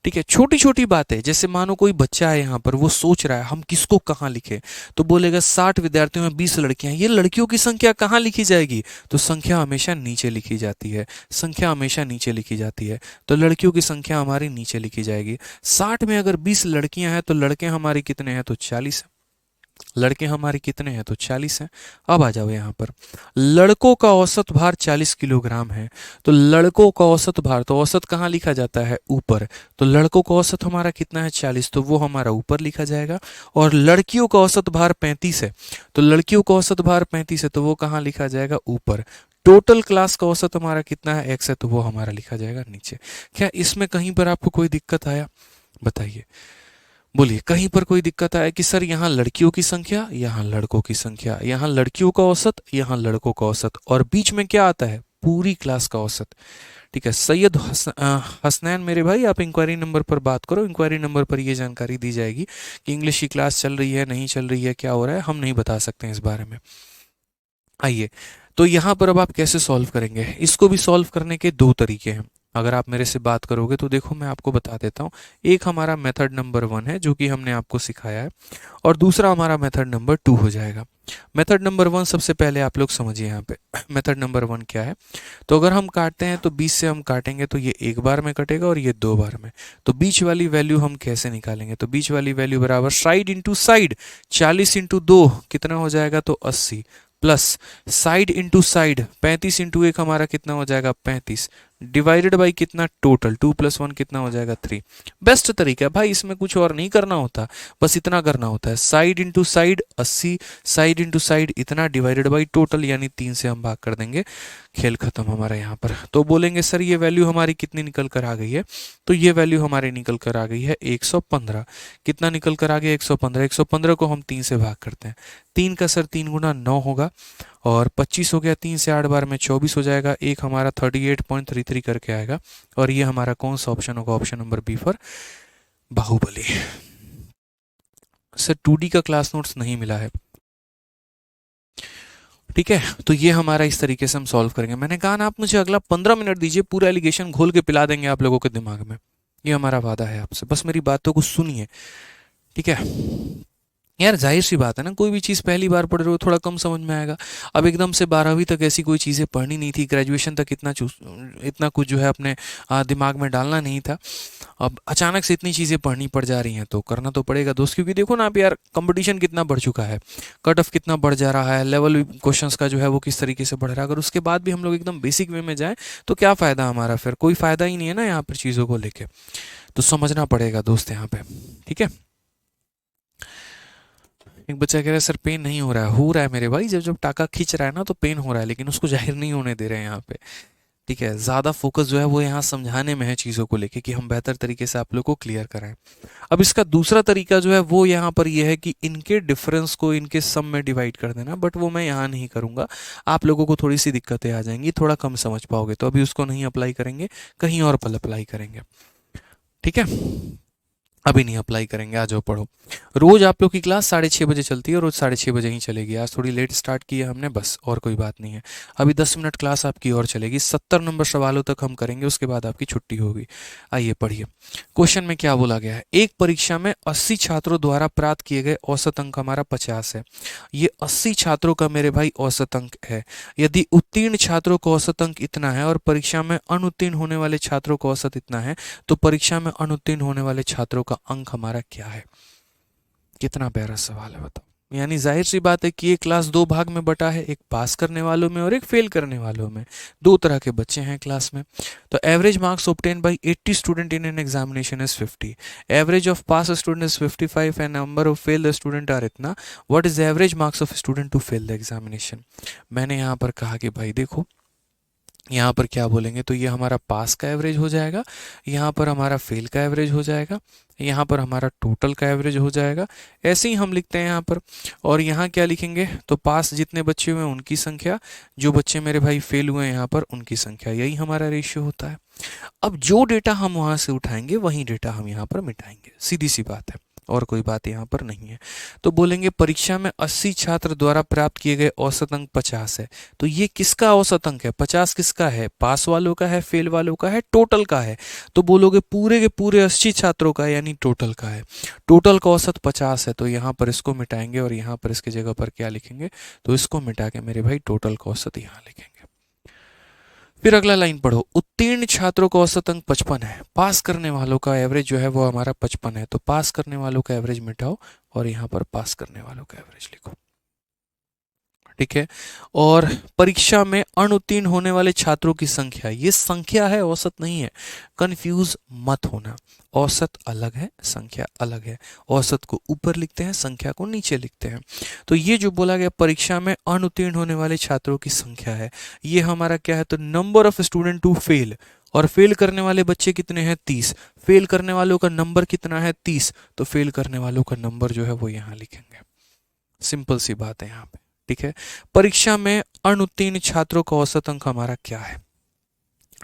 ठीक है, छोटी छोटी बातें, जैसे मानो कोई बच्चा है यहाँ पर, वो सोच रहा है हम किसको कहाँ लिखे, तो बोलेगा 60 विद्यार्थियों में 20 लड़कियां, ये लड़कियों की संख्या कहाँ लिखी जाएगी, तो संख्या हमेशा नीचे लिखी जाती है, संख्या हमेशा नीचे लिखी जाती है। तो लड़कियों की संख्या हमारी नीचे लिखी जाएगी। 60 में अगर 20 लड़कियां हैं तो लड़के हमारे कितने हैं, तो 40 हैं। लड़के हमारे कितने हैं, तो 40 हैं। अब आ जाओ यहाँ पर, लड़कों का औसत भार 40 किलोग्राम है। तो लड़कों का औसत भार, तो औसत कहाँ लिखा जाता है, ऊपर। तो लड़कों का औसत हमारा कितना है, 40, तो वो हमारा ऊपर लिखा जाएगा। और लड़कियों का औसत भार 35 है, तो लड़कियों का औसत भार 35 है, तो वो कहाँ लिखा जाएगा, ऊपर। टोटल क्लास का औसत हमारा कितना है, x है, तो वो हमारा लिखा जाएगा नीचे। क्या इसमें कहीं पर आपको कोई दिक्कत आया, बताइए, बोलिए, कहीं पर कोई दिक्कत आया कि सर यहाँ लड़कियों की संख्या, यहाँ लड़कों की संख्या, यहाँ लड़कियों का औसत, यहाँ लड़कों का औसत, और बीच में क्या आता है, पूरी क्लास का औसत। ठीक है, सैयद हसनैन मेरे भाई, आप इंक्वायरी नंबर पर बात करो, इंक्वायरी नंबर पर ये जानकारी दी जाएगी कि इंग्लिश की क्लास चल रही है, नहीं चल रही है, क्या हो रहा है, हम नहीं बता सकते हैं इस बारे में। आइए, तो यहाँ पर अब आप कैसे सॉल्व करेंगे, इसको भी सॉल्व करने के 2 तरीके हैं। अगर आप मेरे से बात करोगे तो देखो मैं आपको बता देता हूँ। एक हमारा मेथड नंबर 1 है जो कि हमने आपको सिखाया है, और दूसरा हमारा मेथड नंबर 2 हो जाएगा। मेथड नंबर 1 सबसे पहले आप लोग समझिए यहाँ पे। मेथड नंबर 1 क्या है, तो अगर हम काटते हैं तो 20 से हम काटेंगे तो ये 1 बार में कटेगा और ये 2 बार में। तो बीच वाली वैल्यू हम कैसे निकालेंगे, तो बीच वाली वैल्यू बराबर साइड इंटू साइड, 40 इंटू 2 कितना हो जाएगा, तो 80, plus side into side, 35 into 1 हमारा कितना हो जाएगा, 35, डिवाइडेड बाई कितना, टोटल, 2 + 1 कितना हो जाएगा 3। बेस्ट तरीका है भाई, इसमें कुछ और नहीं करना होता, बस इतना करना होता है, side into side 80, side into side इतना, डिवाइडेड बाई टोटल, यानी 3 से हम भाग कर देंगे, खेल खत्म हमारा यहाँ पर। तो बोलेंगे सर ये वैल्यू हमारी कितनी निकल कर आ गई है, तो ये वैल्यू हमारी निकल कर आ गई है 115। कितना निकल कर आ गया, 115। 115 को हम 3 से भाग करते हैं, 3 का सर 3 गुना 9 होगा, और 25 हो गया, 3 से 8 बार में 24 हो जाएगा, एक हमारा 38.33 करके आएगा, और ये हमारा कौन सा ऑप्शन होगा, option number B for Baahubali. Sir 2D का क्लास नोट्स नहीं मिला है, ठीक है, तो ये हमारा इस तरीके से हम सॉल्व करेंगे। मैंने कहा ना, आप मुझे अगला 15 मिनट दीजिए, पूरा एलिगेशन घोल के पिला देंगे आप लोगों के दिमाग में, ये हमारा वादा है आपसे, बस मेरी बातों को सुनिए, ठीक है। यार जाहिर सी बात है ना, कोई भी चीज़ पहली बार पढ़ रहे हो थोड़ा कम समझ में आएगा। अब एकदम से 12वीं तक ऐसी कोई चीज़ें पढ़नी नहीं थी, ग्रेजुएशन तक इतना कुछ जो है अपने दिमाग में डालना नहीं था। अब अचानक से इतनी चीज़ें पढ़नी पड़ जा रही हैं, तो करना तो पड़ेगा दोस्त, क्योंकि देखो ना आप यार, कंपटीशन कितना बढ़ चुका है, कट ऑफ कितना बढ़ जा रहा है, लेवल क्वेश्चंस का जो है वो किस तरीके से बढ़ रहा है। अगर उसके बाद भी हम लोग एकदम बेसिक वे में जाएँ तो क्या फ़ायदा हमारा, फिर कोई फ़ायदा ही नहीं है ना यहाँ पर चीज़ों को लेके, तो समझना पड़ेगा दोस्त यहाँ पे, ठीक है। एक बच्चा कह रहा है सर पेन नहीं हो रहा है मेरे भाई, जब जब टाका खींच रहा है ना तो पेन हो रहा है, लेकिन उसको जाहिर नहीं होने दे रहे हैं यहाँ पे, ठीक है। ज़्यादा फोकस जो है वो यहाँ समझाने में है चीज़ों को लेके, कि हम बेहतर तरीके से आप लोग को क्लियर कराएं। अब इसका दूसरा तरीका जो है वो यहाँ पर ये है कि इनके डिफरेंस को इनके सम में डिवाइड कर देना, बट वो मैं यहाँ नहीं करूँगा, आप लोगों को थोड़ी सी दिक्कतें आ जाएंगी, थोड़ा कम समझ पाओगे, तो अभी उसको नहीं अप्लाई करेंगे, कहीं और पर अप्लाई करेंगे, ठीक है। अभी नहीं अप्लाई करेंगे, आ जाओ पढ़ो। रोज आप लोग की क्लास 6:30 बजे चलती है, रोज 6:30 बजे ही चलेगी, आज थोड़ी लेट स्टार्ट की है हमने, बस और कोई बात नहीं है। अभी 10 मिनट क्लास आपकी और चलेगी, 70 नंबर सवालों तक हम करेंगे, उसके बाद आपकी छुट्टी होगी। आइए पढ़िए, क्वेश्चन में क्या बोला गया है। एक परीक्षा में 80 छात्रों द्वारा प्राप्त किए गए औसत अंक हमारा 50 है। ये 80 छात्रों का मेरे भाई औसत अंक है। यदि उत्तीर्ण छात्रों का औसत अंक इतना है और परीक्षा में अनुत्तीर्ण होने वाले छात्रों का औसत इतना है, तो परीक्षा में अनुत्तीर्ण होने वाले छात्रों का अंक हमारा क्या है। कितना प्यारा सवाल है बताओ। यानी जाहिर सी बात है कि ये क्लास दो भाग में बटा है, एक पास करने वालों में और एक फेल करने वालों में। दो तरह के बच्चे हैं क्लास में। तो average marks obtain by 80 student in an examination is 50, average of pass student is 55 and number of fail student are इतना, what is average marks of student to fail the examination. मैंने यहाँ पर कहा कि भाई देखो, यहाँ पर क्या बोलेंगे, तो ये हमारा पास का एवरेज हो जाएगा, यहाँ पर हमारा फेल का एवरेज हो जाएगा, यहाँ पर हमारा टोटल का एवरेज हो जाएगा। ऐसे ही हम लिखते हैं यहाँ पर। और यहाँ क्या लिखेंगे, तो पास जितने बच्चे हुए हैं उनकी संख्या, जो बच्चे मेरे भाई फेल हुए हैं यहाँ पर उनकी संख्या, यही हमारा रेशियो होता है। अब जो डेटा हम वहाँ से उठाएंगे वही डेटा हम यहाँ पर मिटाएंगे, सीधी सी बात है, और कोई बात यहाँ पर नहीं है। तो बोलेंगे परीक्षा में 80 छात्र द्वारा प्राप्त किए गए औसत अंक 50 है। तो ये किसका औसत अंक है, 50 किसका है, पास वालों का है, फेल वालों का है, टोटल का है। तो बोलोगे पूरे के पूरे 80 छात्रों का, यानी टोटल का है। टोटल का औसत 50 है, तो यहाँ पर इसको मिटाएंगे और यहाँ पर इसकी जगह पर क्या लिखेंगे, तो इसको मिटा के मेरे भाई टोटल का औसत यहाँ लिखेंगे। फिर अगला लाइन पढ़ो, उत्तीर्ण छात्रों का औसत अंक 55 है, पास करने वालों का एवरेज जो है वो हमारा 55 है। तो पास करने वालों का एवरेज मिटाओ और यहाँ पर पास करने वालों का एवरेज लिखो, ठीक है। और परीक्षा में अनुत्तीर्ण होने वाले छात्रों की संख्या, ये संख्या है, औसत नहीं है, कंफ्यूज मत होना। औसत अलग है, संख्या अलग है। औसत को ऊपर लिखते हैं, संख्या को नीचे लिखते हैं। तो ये जो बोला गया परीक्षा में अनुत्तीर्ण होने वाले छात्रों की संख्या है, ये हमारा क्या है, तो number of student to fail. और फेल करने वाले बच्चे कितने हैं, 30। फेल करने वालों का नंबर कितना है, 30। तो फेल करने वालों का नंबर जो है वो यहाँ लिखेंगे। सिंपल सी बात है यहाँ पे, ठीक है। परीक्षा में अनुत्तीर्ण छात्रों का औसत अंक हमारा क्या है,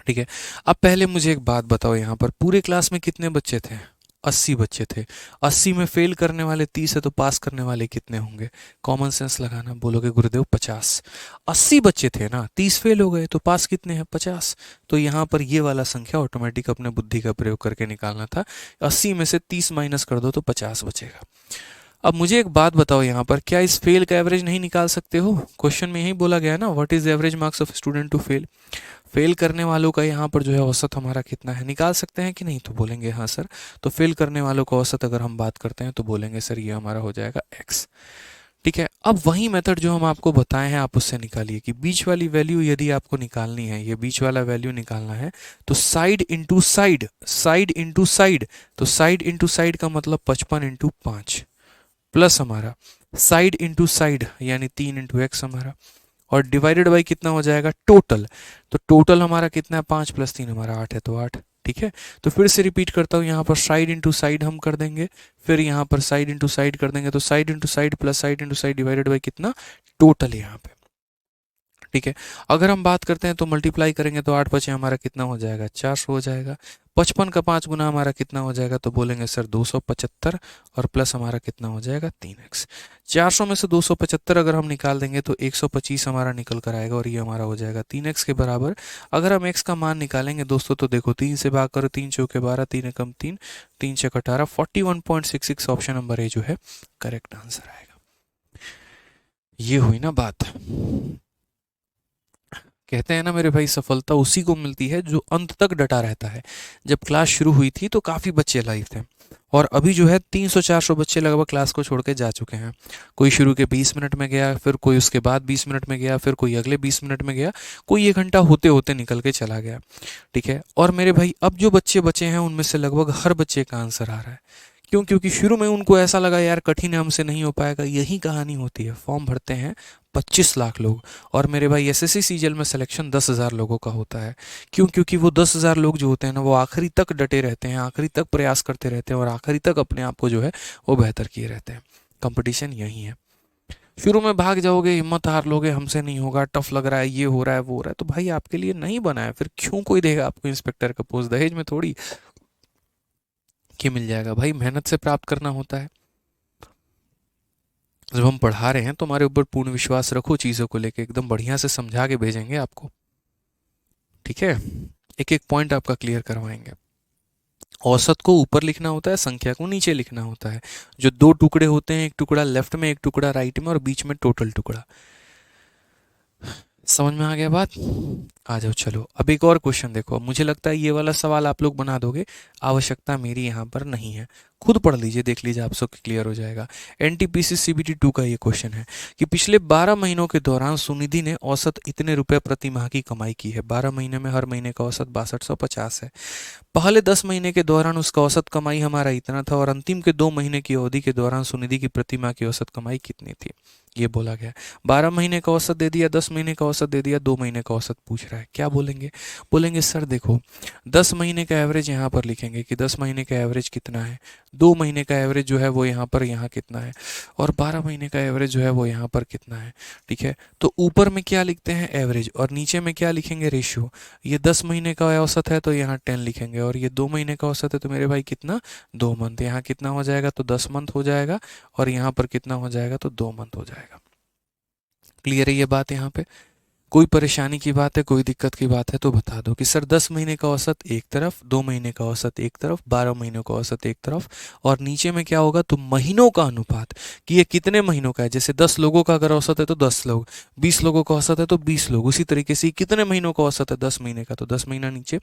ठीक है। अब पहले मुझे एक बात बताओ, यहाँ पर पूरे क्लास में कितने बच्चे थे, 80 बच्चे थे। 80 में फेल करने वाले 30 है, तो पास करने वाले कितने होंगे, कॉमन सेंस लगाना, बोलोगे गुरुदेव 50। 80 बच्चे थे ना, 30 फेल हो गए, तो पास कितने हैं, 50। तो यहाँ पर ये वाला संख्या ऑटोमेटिक अपने बुद्धि का प्रयोग करके निकालना था। 80 में से 30 माइनस कर दो तो 50 बचेगा। अब मुझे एक बात बताओ, यहाँ पर क्या इस फेल का एवरेज नहीं निकाल सकते हो, क्वेश्चन में यही बोला गया ना, what is average marks of student to fail. Fail करने वालों का यहाँ पर जो है औसत हमारा कितना है, निकाल सकते हैं कि नहीं, तो बोलेंगे हाँ सर। तो फेल करने वालों का औसत अगर हम बात करते हैं तो बोलेंगे सर ये हमारा हो जाएगा x, ठीक है, अब वही मेथड जो हम आपको बताए हैं आप उससे निकालिए कि बीच वाली वैल्यू यदि आपको निकालनी है, ये बीच वाला वैल्यू निकालना है तो side into side, side into side, तो साइड इंटू साइड का मतलब 55 इंटू 5 प्लस हमारा साइड इंटू साइड यानी 3 इंटू एक्स हमारा, और डिवाइडेड बाई कितना हो जाएगा टोटल, तो टोटल हमारा कितना है 5 प्लस 3 हमारा 8 है, तो 8। ठीक है, तो फिर से रिपीट करता हूँ, यहाँ पर साइड इंटू साइड हम कर देंगे, फिर यहाँ पर साइड इंटू साइड कर देंगे, तो side into side plus side into side divided by कितना टोटल यहाँ पे। ठीक है, अगर हम बात करते हैं तो मल्टीप्लाई करेंगे तो 8 बचे हमारा कितना हो जाएगा 400 हो जाएगा, 55 का 5 गुना हमारा कितना हो जाएगा, तो बोलेंगे सर 275, और प्लस हमारा कितना हो जाएगा 3x। 400 में से 275 अगर हम निकाल देंगे तो 125 हमारा निकल कर आएगा, और ये हमारा हो जाएगा 3x के बराबर। अगर हम x का मान निकालेंगे दोस्तों तो देखो 3 से भाग करो, 3 चौके 12, 3 एकम 3, 3 छक 18, 41.66 ऑप्शन नंबर ए जो है करेक्ट आंसर आएगा। ये हुई ना बात। कहते हैं ना मेरे भाई, सफलता उसी को मिलती है जो अंत तक डटा रहता है। जब क्लास शुरू हुई थी तो काफ़ी बच्चे लाइव थे, और अभी जो है 300-400 बच्चे लगभग क्लास को छोड़ के जा चुके हैं। कोई शुरू के 20 मिनट में गया, फिर कोई उसके बाद 20 मिनट में गया, फिर कोई अगले 20 मिनट में गया, कोई 1 घंटा होते होते निकल के चला गया। ठीक है, और मेरे भाई अब जो बच्चे बचे हैं उनमें से लगभग हर बच्चे का आंसर आ रहा है। क्यों? क्योंकि शुरू में उनको ऐसा लगा यार कठिन है, हमसे नहीं हो पाएगा। यही कहानी होती है। फॉर्म भरते हैं 25 लाख लोग, और मेरे भाई एसएससी सीजीएल में सिलेक्शन 10,000 लोगों का होता है। क्यों? क्योंकि वो 10,000 लोग जो होते हैं ना, वो आखिरी तक डटे रहते हैं, आखिरी तक प्रयास करते रहते हैं, और आखिरी तक अपने आप को जो है वो बेहतर किए रहते हैं। कंपटीशन यही है। शुरू में भाग जाओगे, हिम्मत हार लोगे, हमसे नहीं होगा, टफ लग रहा है, ये हो रहा है, वो हो रहा है, तो भाई आपके लिए नहीं बना है। फिर क्यों कोई देगा आपको इंस्पेक्टर का पोस्ट? दहेज में थोड़ी कि मिल जाएगा भाई, मेहनत से प्राप्त करना होता है। जब हम पढ़ा रहे हैं तो हमारे ऊपर पूर्ण विश्वास रखो, चीज़ों को लेके एकदम बढ़िया से समझा के भेजेंगे आपको। ठीक है, एक एक पॉइंट आपका क्लियर करवाएंगे। औसत को ऊपर लिखना होता है, संख्या को नीचे लिखना होता है। जो 2 टुकड़े होते हैं, एक टुकड़ा लेफ्ट में, एक टुकड़ा राइट में, और बीच में टोटल टुकड़ा। समझ में आ गया बात? आ जाओ, चलो अब एक और क्वेश्चन देखो। मुझे लगता है ये वाला सवाल आप लोग बना दोगे, आवश्यकता मेरी यहाँ पर नहीं है। खुद पढ़ लीजिए, देख लीजिए, आप सबको क्लियर हो जाएगा। एनटीपीसी सीबीटी 2 का ये क्वेश्चन है कि पिछले 12 महीनों के दौरान सुनिधि ने औसत इतने रुपए प्रति माह की कमाई की है। 12 महीने में हर महीने का औसत 6250 है। पहले 10 महीने के दौरान उसका औसत कमाई हमारा इतना था, और अंतिम के 2 महीने की अवधि के दौरान सुनिधि की प्रति माह की औसत कमाई कितनी थी, ये बोला गया। 12 महीने का औसत दे दिया, 10 महीने का औसत दे दिया, 2 महीने का औसत पूछ रहा है। क्या बोलेंगे? बोलेंगे सर देखो 10 महीने का एवरेज यहाँ पर लिखेंगे कि 10 महीने का एवरेज कितना है, 2 महीने का एवरेज जो है वो यहाँ कितना है, और 12 महीने का एवरेज जो है वो यहाँ पर कितना है। ठीक है, तो ऊपर में क्या लिखते हैं एवरेज, और नीचे में क्या लिखेंगे रेशियो। ये 10 महीने का औसत है तो यहाँ 10 लिखेंगे, और ये 2 महीने का औसत है तो मेरे भाई कितना 2 मंथ। यहाँ कितना हो जाएगा तो 10 मंथ हो जाएगा, और यहाँ पर कितना हो जाएगा तो 2 मंथ हो जाएगा। क्लियर है ये बात? यहाँ पे कोई परेशानी की बात है, कोई दिक्कत की बात है तो बता दो कि सर 10 महीने का औसत एक तरफ, 2 महीने का औसत एक तरफ, 12 महीनों का औसत एक तरफ, और नीचे में क्या होगा तो महीनों का अनुपात कि ये कितने महीनों का है। जैसे 10 लोगों का अगर औसत है तो 10 लोग, 20 लोगों का औसत है तो 20 लोग, उसी तरीके से कितने महीनों का औसत है 10 महीने का तो 10 महीना नीचे,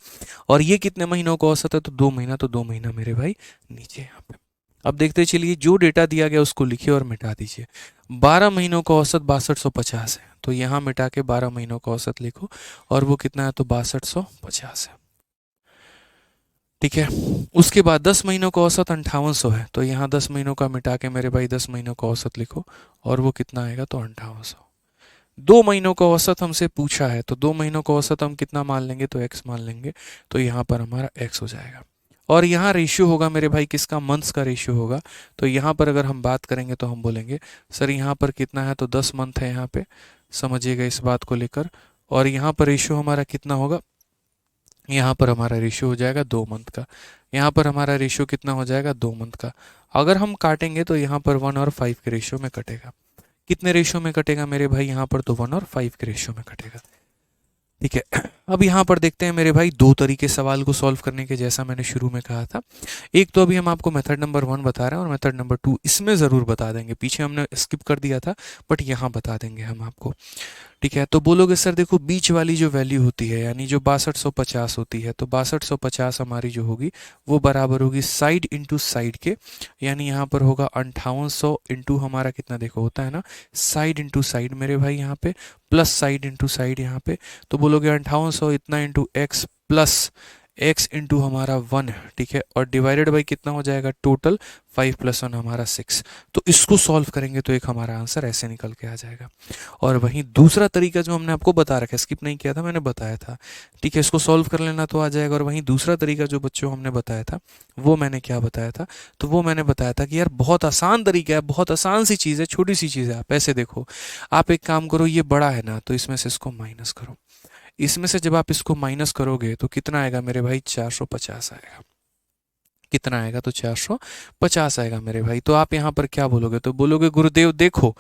और ये कितने महीनों का औसत है तो 2 महीना, तो 2 महीना मेरे भाई नीचे यहाँ पे। अब देखते चलिए, जो डेटा दिया गया उसको लिखिए और मिटा दीजिए। 12 महीनों का औसत 6250 है, तो यहाँ मिटा के 12 महीनों का औसत लिखो, और वो कितना है तो 6250 है। ठीक है, उसके बाद 10 महीनों का औसत 5800 है, तो यहाँ 10 महीनों का मिटा के मेरे भाई 10 महीनों का औसत लिखो, और वो कितना आएगा तो 5800। 2 महीनों का औसत हमसे पूछा है, तो 2 महीनों का औसत हम कितना मान लेंगे तो x मान लेंगे, तो यहाँ पर हमारा x हो जाएगा। और यहाँ रेशियो होगा मेरे भाई किसका, मंथ्स का रेशियो होगा। तो यहाँ पर अगर हम बात करेंगे तो हम बोलेंगे सर यहाँ पर कितना है तो 10 मंथ है यहाँ पे, समझिएगा इस बात को लेकर। और यहाँ पर रेशियो हमारा कितना होगा, यहाँ पर हमारा रेशियो हो जाएगा 2 मंथ का। यहाँ पर हमारा रेशियो कितना हो जाएगा 2 मंथ का। अगर हम काटेंगे तो यहाँ पर 1 और 5 के रेशियो में कटेगा। कितने रेशियो में कटेगा मेरे भाई, यहाँ पर तो 1 और 5 के रेशियो में कटेगा। ठीक है, अब यहाँ पर देखते हैं मेरे भाई 2 तरीके सवाल को सॉल्व करने के, जैसा मैंने शुरू में कहा था। एक तो अभी हम आपको मेथड नंबर 1 बता रहे हैं, और मेथड नंबर 2 इसमें ज़रूर बता देंगे। पीछे हमने स्किप कर दिया था, बट यहाँ बता देंगे हम आपको। ठीक है, तो बोलोगे सर देखो बीच वाली जो वैल्यू होती है यानी जो 6250 होती है, तो 6250 हमारी जो होगी वो बराबर होगी साइड इंटू साइड के, यानी यहाँ पर होगा 5800 इंटू हमारा कितना देखो होता है ना साइड इंटू साइड मेरे भाई, यहाँ पे प्लस साइड इंटू साइड यहाँ पे, तो बोलोगे 5800 इतना into x plus x into हमारा 1, ठीक है, और डिवाइडेड बाई कितना हो जाएगा टोटल 5 + 1 हमारा 6। तो इसको सॉल्व करेंगे तो एक हमारा आंसर ऐसे निकल के आ जाएगा। और वहीं दूसरा तरीका जो हमने आपको बता रखा है, स्किप नहीं किया था, मैंने बताया था, ठीक है, इसको सॉल्व कर लेना तो आ जाएगा। और वहीं दूसरा तरीका जो बच्चों हमने बताया था वो मैंने क्या बताया था, तो वो मैंने बताया था कि यार बहुत आसान तरीका है, बहुत आसान सी चीज़ है, छोटी सी चीज़ है। आप ऐसे देखो, आप एक काम करो, ये बड़ा है ना तो इसमें से इसको माइनस करो, इसमें से जब आप इसको माइनस करोगे तो कितना आएगा मेरे भाई 450 आएगा। कितना आएगा तो 450 आएगा मेरे भाई। तो आप यहाँ पर क्या बोलोगे, तो बोलोगे गुरुदेव देखो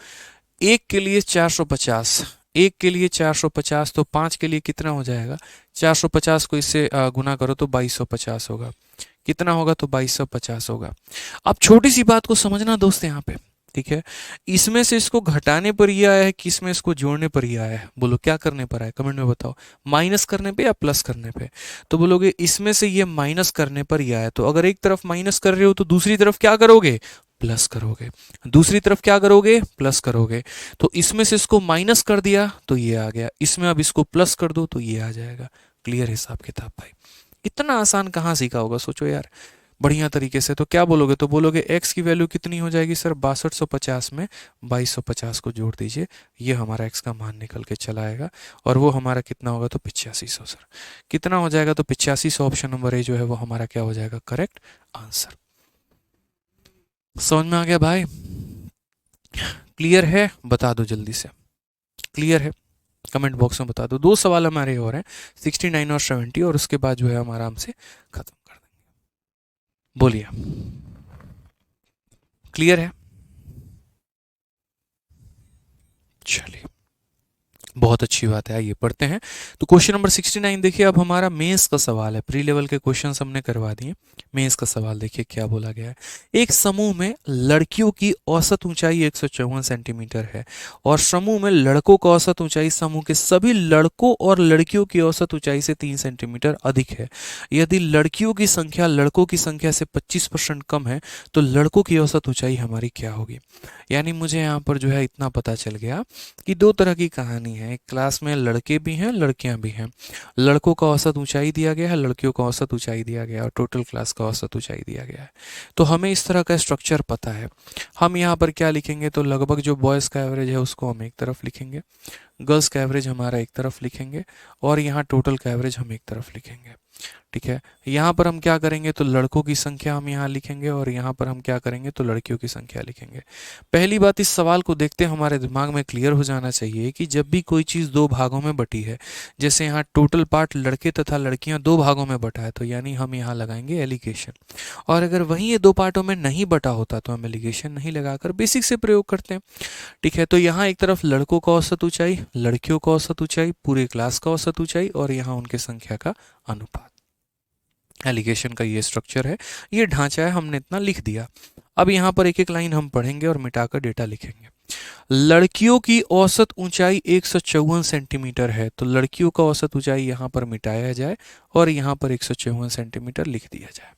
एक के लिए 450, एक के लिए 450, तो 5 के लिए कितना हो जाएगा, 450 को इससे गुना करो तो 2250 होगा। कितना होगा तो 2250 होगा। अब छोटी सी बात को समझना दोस्त यहाँ पे, ठीक है, इसमें से इसको घटाने पर ये आया है कि इसमें इसको जोड़ने पर ही आया है, बोलो क्या करने पर आया, कमेंट में बताओ, माइनस करने पे या प्लस करने पे। तो बोलोगे इसमें से ये माइनस करने पर ही आया, तो अगर एक तरफ माइनस कर रहे हो तो दूसरी तरफ क्या करोगे, प्लस करोगे, दूसरी तरफ क्या करोगे, प्लस करोगे। तो इसमें से इसको माइनस कर दिया तो ये आ गया, इसमें अब इसको प्लस कर दो तो ये आ जाएगा। क्लियर हिसाब किताब भाई, इतना आसान कहाँ सीखा होगा, सोचो यार बढ़िया तरीके से। तो क्या बोलोगे, तो बोलोगे x की वैल्यू कितनी हो जाएगी सर, 6250 में 2250 को जोड़ दीजिए, ये हमारा x का मान निकल के चला आएगा, और वो हमारा कितना होगा तो 8500 सर, कितना हो जाएगा तो 8500, ऑप्शन नंबर ए जो है वो हमारा क्या हो जाएगा करेक्ट आंसर। समझ में आ गया भाई, क्लियर है, बता दो जल्दी से, क्लियर है कमेंट बॉक्स में बता दो। दो सवाल हमारे और हैं 69 और 70, और उसके बाद जो है हम आराम से खत्म कर देंगे। बोलिए क्लियर है, चलिए बहुत अच्छी बात है, आइए पढ़ते हैं। तो क्वेश्चन नंबर 69 देखिए, अब हमारा मेंस का सवाल है, प्री लेवल के क्वेश्चंस हमने करवा दिए, मेंस का सवाल देखिए क्या बोला गया है। एक समूह में लड़कियों की औसत ऊंचाई 154 सेंटीमीटर है और समूह में लड़कों का औसत ऊंचाई समूह के सभी लड़कों और लड़कियों की औसत ऊंचाई से 3 सेंटीमीटर अधिक है। यदि लड़कियों की संख्या लड़कों की संख्या से 25% कम है तो लड़कों की औसत ऊंचाई हमारी क्या होगी। यानी मुझे यहाँ पर जो है इतना पता चल गया कि दो तरह की कहानी है, एक क्लास में लड़के भी हैं लड़कियां भी हैं, लड़कों का औसत ऊंचाई दिया गया है, लड़कियों का औसत ऊंचाई दिया गया है, और टोटल क्लास का औसत ऊंचाई दिया गया है। तो हमें इस तरह का स्ट्रक्चर पता है, हम यहाँ पर क्या लिखेंगे, तो लगभग जो बॉयज़ का एवरेज है उसको हम एक तरफ लिखेंगे, गर्ल्स का एवरेज हमारा एक तरफ लिखेंगे, और यहाँ टोटल का एवरेज हम एक तरफ लिखेंगे। ठीक है, यहाँ पर हम क्या करेंगे, तो लड़कों की संख्या हम यहाँ लिखेंगे, और यहाँ पर हम क्या करेंगे, तो लड़कियों की संख्या लिखेंगे। पहली बात, इस सवाल को देखते हमारे दिमाग में क्लियर हो जाना चाहिए कि जब भी कोई चीज़ दो भागों में बटी है, जैसे यहाँ टोटल पार्ट लड़के तथा लड़कियाँ दो भागों में बटा है, तो यानी हम यहाँ लगाएंगे एलिगेशन। और अगर वहीं ये दो पार्टों में नहीं बटा होता तो हम एलिगेशन नहीं लगाकर बेसिक से प्रयोग करते हैं। ठीक है, तो यहाँ एक तरफ लड़कों का औसत ऊंचाई, लड़कियों का औसत ऊंचाई, पूरे क्लास का औसत ऊंचाई, और यहाँ उनके संख्या का अनुपात। एलिगेशन का ये स्ट्रक्चर है, ये ढांचा है, हमने इतना लिख दिया। अब यहाँ पर एक एक लाइन हम पढ़ेंगे और मिटाकर डेटा लिखेंगे। लड़कियों की औसत ऊंचाई 154 सेंटीमीटर है, तो लड़कियों का औसत ऊंचाई यहाँ पर मिटाया जाए और यहाँ पर 154 सेंटीमीटर लिख दिया जाए।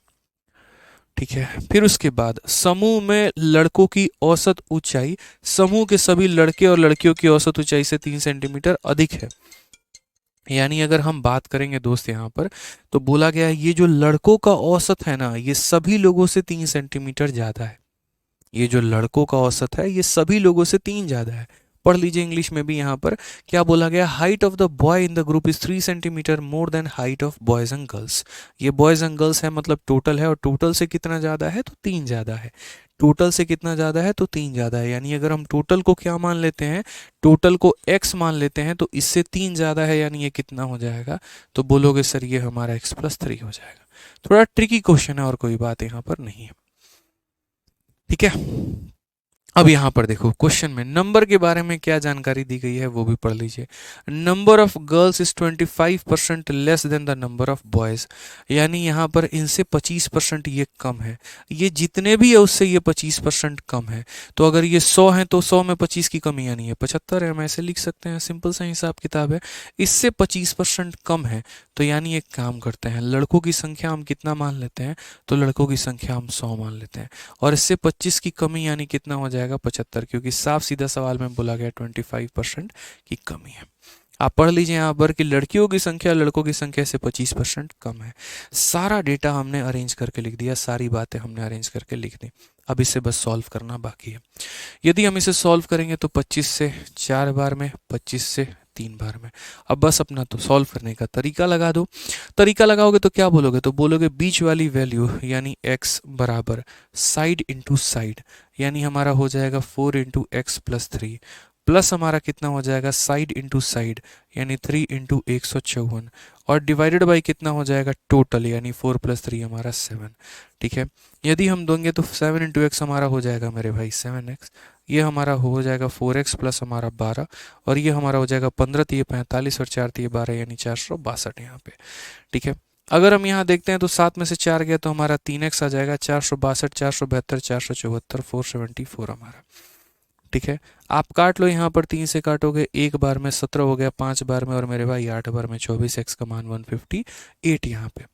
ठीक है, फिर उसके बाद समूह में लड़कों की औसत ऊंचाई समूह के सभी लड़के और लड़कियों की औसत ऊंचाई से 3 सेंटीमीटर अधिक है। यानी अगर हम बात करेंगे दोस्त यहाँ पर, तो बोला गया है ये जो लड़कों का औसत है ना, ये सभी लोगों से 3 सेंटीमीटर ज़्यादा है। ये जो लड़कों का औसत है ये सभी लोगों से 3 ज़्यादा है। पढ़ लीजिए इंग्लिश में भी, यहाँ पर क्या बोला गया, height of the boy in the group is 3 centimetre more than height of boys and girls. ये बॉयज एंड गर्ल्स है, मतलब टोटल है, और टोटल से कितना ज़्यादा है, तो 3 ज़्यादा है। टोटल से कितना ज़्यादा है, तो 3 ज़्यादा है। यानी अगर हम टोटल को क्या मान लेते हैं, टोटल को x मान लेते हैं, तो इससे 3 ज़्यादा है, यानी ये कितना हो जाएगा, तो बोलोगे सर ये हमारा x+3 हो जाएगा। थोड़ा ट्रिकी क्वेश्चन है और कोई बात यहाँ पर नहीं है। ठीक है, अब यहाँ पर देखो क्वेश्चन में नंबर के बारे में क्या जानकारी दी गई है वो भी पढ़ लीजिए। Number of girls is 25% less than the number of boys, यानी यहाँ पर इनसे 25% ये कम है। ये जितने भी है उससे ये 25% कम है। तो अगर ये 100 है तो 100 में 25 की कमी यानी है 75 है, हम ऐसे लिख सकते हैं, सिंपल सा हिसाब किताब है। इससे 25% कम है तो यानी एक काम करते हैं, लड़कों की संख्या हम कितना मान लेते हैं, तो लड़कों की संख्या हम 100 मान लेते हैं। और इससे 25 की कमी यानी कितना हो जाएगा 75, क्योंकि साफ सीधा सवाल में बोला गया 25% की कमी है। आप पढ़ लीजिए यहाँ पर कि लड़कियों की संख्या लड़कों की संख्या से 25% कम है। सारा डेटा हमने अरेंज करके लिख दिया, सारी बातें हमने अरेंज करके लिख दी। अब इसे बस सॉल्व करना बाकी है। यदि हम इसे सॉल्व करेंगे तो 25 से 4 बार में, 25 से 3 बार में। अब बस अपना तो सॉल्व करने का तरीका लगा दो। तरीका लगाओगे तो क्या बोलोगे, तो बोलोगे बीच वाली वैल्यू यानी x बराबर साइड इंटू साइड, यानी हमारा हो जाएगा 4 इंटू एक्स प्लस 3, प्लस हमारा कितना हो जाएगा साइड इंटू साइड यानी 3 इंटू 154, और डिवाइडेड बाई कितना हो जाएगा टोटल, यानी 4 प्लस 3 हमारा 7। ठीक है, यदि हम देंगे तो 7 इंटू एक्स हमारा हो जाएगा मेरे भाई 7x, ये हमारा हो जाएगा 4x प्लस हमारा 12, और ये हमारा हो जाएगा 15 तो ये 45 और 4 तो ये 12 यानी 462 यहाँ पे। ठीक है, अगर हम यहाँ देखते हैं तो 7 में से 4 गया तो हमारा 3x आ जाएगा, 462 472 474 474 हमारा। ठीक है, आप काट लो, यहाँ पर 3 से काटोगे, एक बार में 17 हो गया, 5 बार में और मेरे भाई 8 बार में 24, एक्स का मान 158 यहाँ पे।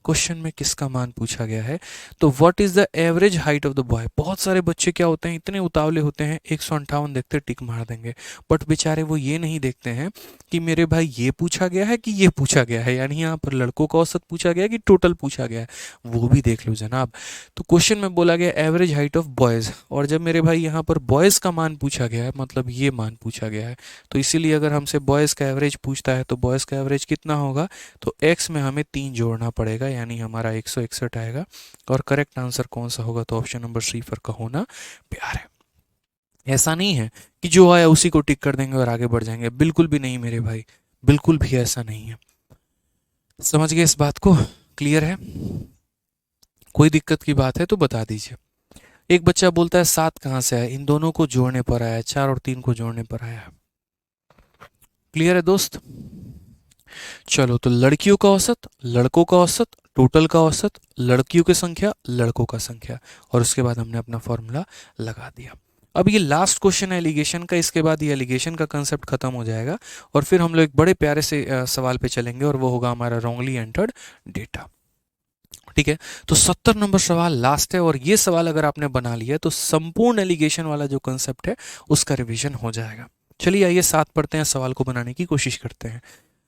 क्वेश्चन में किसका मान पूछा गया है, तो what is the average height of the boy. बहुत सारे बच्चे क्या होते हैं, इतने उतावले होते हैं 158 देखते टिक मार देंगे, बट बेचारे वो ये नहीं देखते हैं कि मेरे भाई ये पूछा गया है कि ये पूछा गया है, यानी यहाँ पर लड़कों का औसत पूछा गया है कि टोटल पूछा गया है, वो भी देख लो जनाब। तो क्वेश्चन में बोला गया एवरेज हाइट ऑफ बॉयज़, और जब मेरे भाई यहाँ पर बॉयज़ का मान पूछा गया है मतलब ये मान पूछा गया है, तो इसीलिए अगर हमसे बॉयज़ का एवरेज पूछता है तो बॉयज़ का एवरेज कितना होगा, तो एक्स में हमें 3 जोड़ना पड़ेगा, यानी हमारा 161 आएगा। और करेक्ट आंसर कौन सा होगा, तो ऑप्शन नंबर सी पर का होना प्यार है। ऐसा नहीं है कि जो आया उसी को टिक कर देंगे और आगे बढ़ जाएंगे, बिल्कुल भी नहीं मेरे भाई, बिल्कुल भी ऐसा नहीं है। समझ गए इस बात को, क्लियर है, कोई दिक्कत की बात है तो बता दीजिए। एक बच्चा बोलता है 7 कहाँ से आया, इन दोनों को जोड़ने पर आया, 4 और 3 को जोड़ने पर आया। क्लियर है दोस्त। चलो, तो लड़कियों का औसत, लड़कों का औसत, टोटल का औसत, लड़कियों की संख्या, लड़कों का संख्या, और उसके बाद हमने अपना फॉर्मूला लगा दिया। अब ये लास्ट क्वेश्चन है एलिगेशन का, इसके बाद ये एलिगेशन का कंसेप्ट खत्म हो जाएगा और फिर हम लोग एक बड़े प्यारे से सवाल पे चलेंगे और वो होगा हमारा रॉन्गली एंटर्ड डेटा। ठीक है, तो 70 नंबर सवाल लास्ट है, और ये सवाल अगर आपने बना लिया तो संपूर्ण एलिगेशन वाला जो कंसेप्ट है उसका रिवीजन हो जाएगा। चलिए आइए साथ पढ़ते हैं, सवाल को बनाने की कोशिश करते हैं।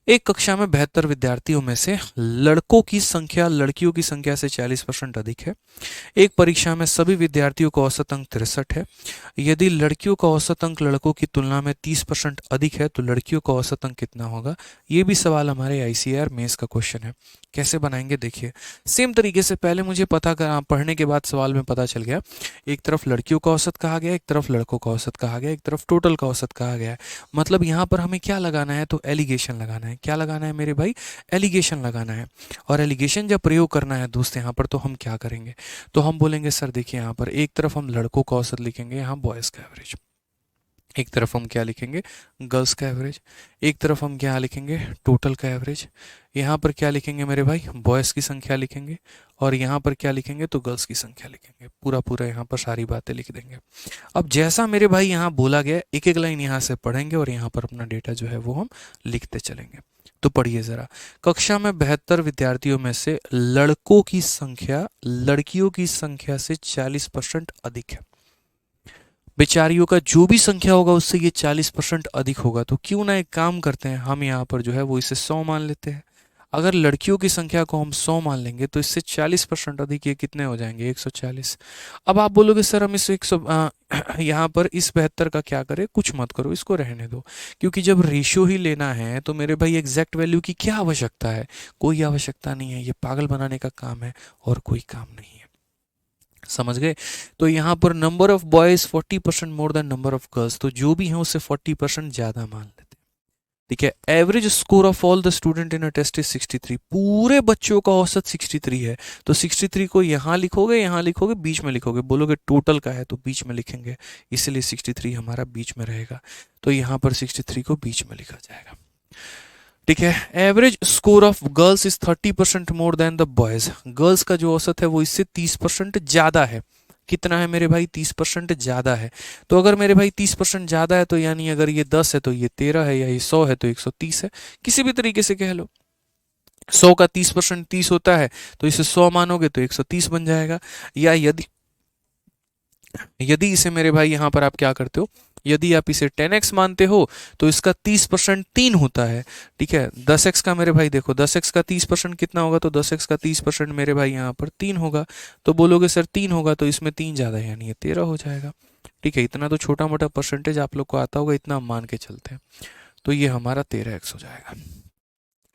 एक कक्षा में 72 विद्यार्थियों में से लड़कों की संख्या लड़कियों की संख्या से 40% अधिक है। एक परीक्षा में सभी विद्यार्थियों का औसत अंक 63 है। यदि लड़कियों का औसत अंक लड़कों की तुलना में 30% अधिक है तो लड़कियों का औसत अंक कितना होगा। ये भी सवाल हमारे ICAR मेंस का क्वेश्चन है। कैसे बनाएंगे देखिए, सेम तरीके से पहले मुझे पता कर पढ़ने के बाद सवाल में पता चल गया, एक तरफ लड़कियों का औसत कहा गया, एक तरफ लड़कों का औसत कहा गया, एक तरफ टोटल का औसत कहा गया है। मतलब यहाँ पर हमें क्या लगाना है, तो एलिगेशन लगाना है। क्या लगाना है मेरे भाई, एलिगेशन लगाना है। और एलिगेशन जब प्रयोग करना है दोस्त यहाँ पर, तो हम क्या करेंगे, तो हम बोलेंगे सर देखिए यहाँ पर एक तरफ हम लड़कों का औसत लिखेंगे, यहाँ बॉयज़ का एवरेज, एक तरफ हम क्या लिखेंगे, गर्ल्स का एवरेज, एक तरफ हम क्या लिखेंगे, टोटल का एवरेज, यहाँ पर क्या लिखेंगे मेरे भाई, बॉयज़ की संख्या लिखेंगे, और यहाँ पर क्या लिखेंगे, तो गर्ल्स की संख्या लिखेंगे। पूरा पूरा यहाँ पर सारी बातें लिख देंगे। अब जैसा मेरे भाई यहाँ बोला गया, एक एक लाइन यहाँ से पढ़ेंगे और यहाँ पर अपना डेटा जो है वो हम लिखते चलेंगे। तो पढ़िए ज़रा, कक्षा में 72 विद्यार्थियों में से लड़कों की संख्या लड़कियों की संख्या से 40% अधिक है। बेचारियों का जो भी संख्या होगा उससे ये 40% अधिक होगा। तो क्यों ना एक काम करते हैं, हम यहाँ पर जो है वो इसे 100 मान लेते हैं। अगर लड़कियों की संख्या को हम 100 मान लेंगे तो इससे 40% अधिक ये कितने हो जाएंगे, 140। अब आप बोलोगे सर हम इस 100 यहाँ पर इस 72 का क्या करें, कुछ मत करो, इसको रहने दो, क्योंकि जब रेशियो ही लेना है तो मेरे भाई एग्जैक्ट वैल्यू की क्या आवश्यकता है, कोई आवश्यकता नहीं है। ये पागल बनाने का काम है और कोई काम नहीं है। समझ गए। तो यहाँ पर number of boys 40% more than number of girls, तो जो भी है उससे 40% ज़्यादा मान लेते हैं। ठीक है। Average score of all the student in a test is 63, पूरे बच्चों का औसत 63 है। तो 63 को यहाँ लिखोगे, बीच में लिखोगे, बोलोगे टोटल का है तो बीच में लिखेंगे, इसलिए 63 हमारा बीच में रहेगा। तो यहाँ पर 63 को बीच में लिखा जाएगा। ठीक है। Average score of girls is 30% more than the boys, girls का जो औसत है वो इससे 30% ज्यादा है। कितना है मेरे भाई? 30% ज्यादा है। तो अगर मेरे भाई 30% ज्यादा है तो यानी अगर ये 10 है तो ये 13 है, या ये 100 है तो 130 है, किसी भी तरीके से कह लो। 100 का 30% 30 होता है, तो इसे 100 मानोगे तो 130 बन जाएगा। या यदि यदि इसे मेरे भाई यहाँ पर आप क्या करते हो, यदि आप इसे 10x मानते हो तो इसका 30% 3 होता है। ठीक है। 10x का मेरे भाई देखो, 10x का 30% कितना होगा? तो 10x का 30% मेरे भाई यहाँ पर 3 होगा। तो बोलोगे सर 3 होगा तो इसमें 3 ज़्यादा है, यानी ये 13 हो जाएगा। ठीक है। इतना तो छोटा मोटा परसेंटेज आप लोग को आता होगा, इतना हम मान के चलते हैं। तो ये हमारा 13x हो जाएगा।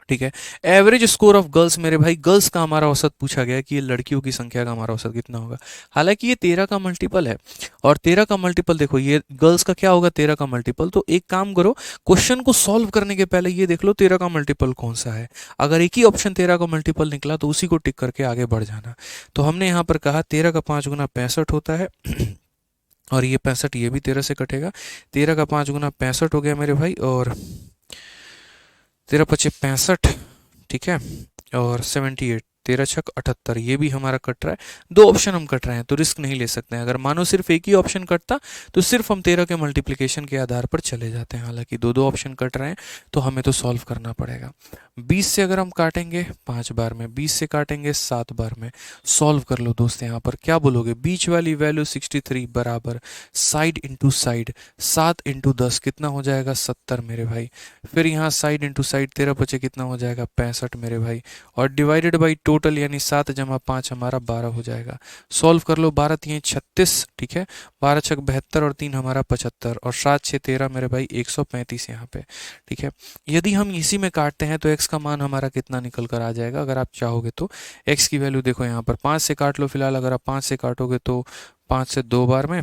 ठीक है। एवरेज स्कोर ऑफ गर्ल्स, मेरे भाई गर्ल्स का हमारा औसत पूछा गया कि ये लड़कियों की संख्या का हमारा औसत कितना होगा। हालांकि ये 13 का मल्टीपल है, और 13 का मल्टीपल देखो, ये गर्ल्स का क्या होगा? 13 का मल्टीपल। तो एक काम करो, क्वेश्चन को सॉल्व करने के पहले ये देख लो 13 का मल्टीपल कौन सा है। अगर एक ही ऑप्शन 13 का मल्टीपल निकला तो उसी को टिक करके आगे बढ़ जाना। तो हमने यहाँ पर कहा 13 का 5 गुना 65 होता है और ये 65 ये भी 13 से कटेगा। 13 का 5 गुना 65 हो गया मेरे भाई, और 13 पचे 65। ठीक है। और 78, 13 छक 78, ये भी हमारा कट रहा है। दो ऑप्शन हम कट रहे हैं तो रिस्क नहीं ले सकते हैं। अगर मानो सिर्फ एक ही ऑप्शन कटता तो सिर्फ हम 13 के मल्टीप्लिकेशन के आधार पर चले जाते हैं। हालांकि दो दो ऑप्शन कट रहे हैं तो हमें तो सॉल्व करना पड़ेगा। 20 से अगर हम काटेंगे 5 बार में, 20 से काटेंगे 7 बार में, सॉल्व कर लो दोस्त। यहाँ पर क्या बोलोगे? बीच वाली वैल्यू 63 बराबर साइड इंटू साइड 7 इंटू 10 कितना हो जाएगा? 70 मेरे भाई। फिर यहाँ साइड इंटू साइड 13 बचे कितना हो जाएगा? 65 मेरे भाई। और डिवाइडेड बाई टोटल यानी 7 जमा 5 हमारा 12 हो जाएगा। सॉल्व कर लो, 12 3 36। ठीक है। 12 छक 72 और 3 हमारा 75 और 7 6 13 मेरे भाई 135 यहाँ पे। ठीक है। यदि हम इसी में काटते हैं तो x का मान हमारा कितना निकल कर आ जाएगा? अगर आप चाहोगे तो x की वैल्यू देखो, यहाँ पर 5 से काट लो फिलहाल। अगर आप 5 से काटोगे तो 5 से 2 बार में,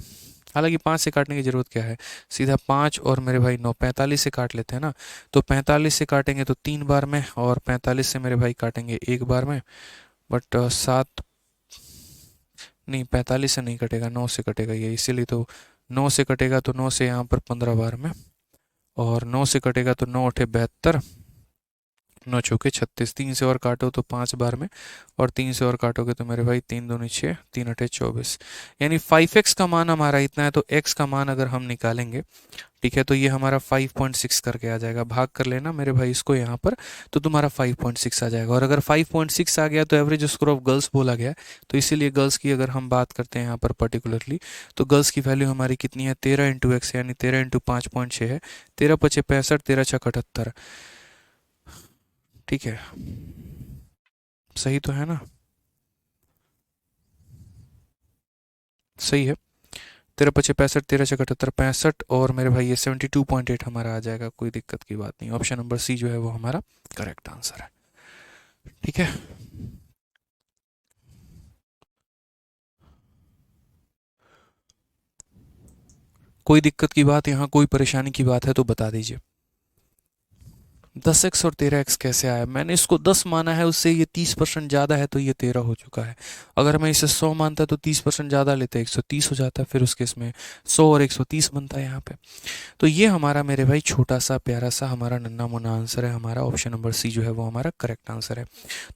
हालांकि 5 से काटने की जरूरत क्या है, सीधा 5 और मेरे भाई 9, 45 से काट लेते हैं ना। तो 45 से काटेंगे तो 3 बार में, और 45 से मेरे भाई काटेंगे 1 बार में। बट 7 नहीं, 45 से नहीं कटेगा, 9 से कटेगा ये, इसीलिए तो 9 से कटेगा। तो 9 से यहाँ पर 15 बार में, और 9 से कटेगा तो 9 8 72, 9 चौके 36। 3 से और काटो तो 5 बार में, और 3 से और काटोगे तो मेरे भाई 3 दूनी 6, 3 अठे 24, यानी 5x का मान हमारा इतना है। तो x का मान अगर हम निकालेंगे, ठीक है, तो ये हमारा 5.6 करके आ जाएगा। भाग कर लेना मेरे भाई इसको यहाँ पर, तो तुम्हारा 5.6 आ जाएगा। और अगर 5.6 आ गया तो एवरेज स्कोर ऑफ गर्ल्स बोला गया, तो इसीलिए गर्ल्स की अगर हम बात करते हैं यहाँ पर पर्टिकुलरली, तो गर्ल्स की वैल्यू हमारी कितनी है? 13 इंटू एक्स, यानी 13 इंटू 5.6 है। 13 पचे 65, 13 छक 78। ठीक है। सही तो है ना? सही है। 13 पचे 65, 13 छक 78, 65, और मेरे भाई ये 72.8 हमारा आ जाएगा। कोई दिक्कत की बात नहीं। ऑप्शन नंबर सी जो है वो हमारा करेक्ट आंसर है। ठीक है। कोई दिक्कत की बात, यहाँ कोई परेशानी की बात है तो बता दीजिए। 10x और 13x कैसे आया? मैंने इसको 10 माना है, उससे ये 30% ज़्यादा है तो ये 13 हो चुका है। अगर मैं इसे 100 मानता तो 30% ज़्यादा लेते 130 हो जाता, फिर उसके इसमें 100 और 130 बनता है यहाँ पे। तो ये हमारा मेरे भाई छोटा सा प्यारा सा हमारा नन्ना मुन्ना आंसर है। हमारा ऑप्शन नंबर सी जो है वो हमारा करेक्ट आंसर है।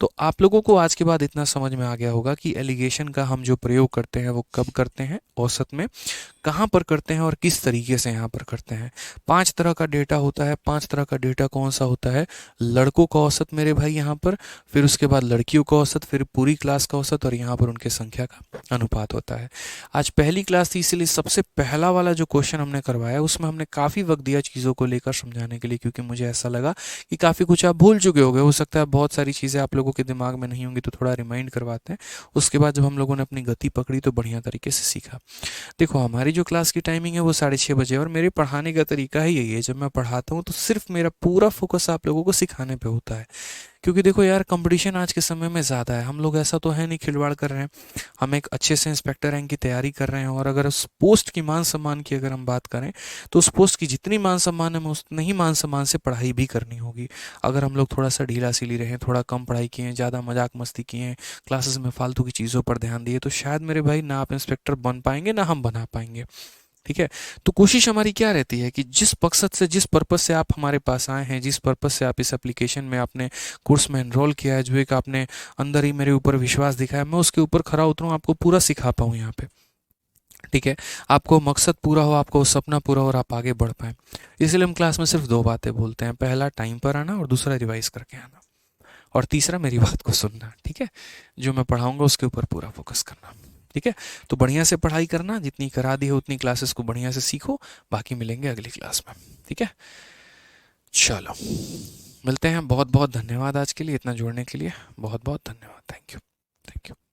तो आप लोगों को आज के बाद इतना समझ में आ गया होगा कि एलिगेशन का हम जो प्रयोग करते हैं वो कब करते हैं, औसत में कहाँ पर करते हैं और किस तरीके से यहाँ पर करते हैं। 5 तरह का डेटा होता है। 5 तरह का डेटा कौन सा होता है? लड़कों का औसत मेरे भाई यहाँ पर, फिर उसके बाद लड़कियों का औसत, फिर पूरी क्लास का औसत, और यहाँ पर उनके संख्या का अनुपात होता है। आज पहली क्लास थी, इसलिए सबसे पहला वाला जो क्वेश्चन हमने करवाया उसमें हमने काफ़ी वक्त दिया चीज़ों को लेकर समझाने के लिए, क्योंकि मुझे ऐसा लगा कि काफ़ी कुछ आप भूल चुके होंगे। हो सकता है बहुत सारी चीज़ें आप लोगों के दिमाग में नहीं होंगी, तो थोड़ा रिमाइंड करवाते हैं। उसके बाद जब हम लोगों ने अपनी गति पकड़ी तो बढ़िया तरीके से सीखा। देखो हमारी जो क्लास की टाइमिंग है वो 6:30 बजे, और मेरे पढ़ाने का तरीका ही यही है। जब मैं पढ़ाता हूँ तो सिर्फ मेरा पूरा फोकस फोकस आप लोगों को सिखाने पे होता है। क्योंकि देखो यार, कंपटीशन आज के समय में ज़्यादा है। हम लोग ऐसा तो है नहीं खिलवाड़ कर रहे हैं, हम एक अच्छे से इंस्पेक्टर रैंक की तैयारी कर रहे हैं। और अगर उस पोस्ट की मान सम्मान की अगर हम बात करें, तो उस पोस्ट की जितनी मान सम्मान है, हमें उतनी ही मान सम्मान से पढ़ाई भी करनी होगी। अगर हम लोग थोड़ा सा ढीला सीली रहे, थोड़ा कम पढ़ाई किए, ज़्यादा मजाक मस्ती किए, क्लासेस में फालतू की चीज़ों पर ध्यान दिए, तो शायद मेरे भाई ना आप इंस्पेक्टर बन पाएंगे ना हम बना पाएंगे। ठीक है। तो कोशिश हमारी क्या रहती है कि जिस मकसद से, जिस पर्पस से आप हमारे पास आए हैं, जिस पर्पस से आप इस एप्लीकेशन में आपने कोर्स में एनरोल किया है, जो एक आपने अंदर ही मेरे ऊपर विश्वास दिखाया, मैं उसके ऊपर खरा उतरूँ, आपको पूरा सिखा पाऊँ यहाँ पे। ठीक है। आपको मकसद पूरा हो, आपको सपना पूरा हो और आप आगे बढ़ पाएँ। इसलिए हम क्लास में सिर्फ दो बातें बोलते हैं, पहला टाइम पर आना और दूसरा रिवाइज करके आना, और तीसरा मेरी बात को सुनना। ठीक है। जो मैं पढ़ाऊंगा उसके ऊपर पूरा फोकस करना। ठीक है। तो बढ़िया से पढ़ाई करना, जितनी करा दी है उतनी क्लासेस को बढ़िया से सीखो। बाकी मिलेंगे अगली क्लास में। ठीक है। चलो, मिलते हैं। बहुत बहुत धन्यवाद आज के लिए, इतना जोड़ने के लिए बहुत बहुत धन्यवाद। Thank you. Thank you.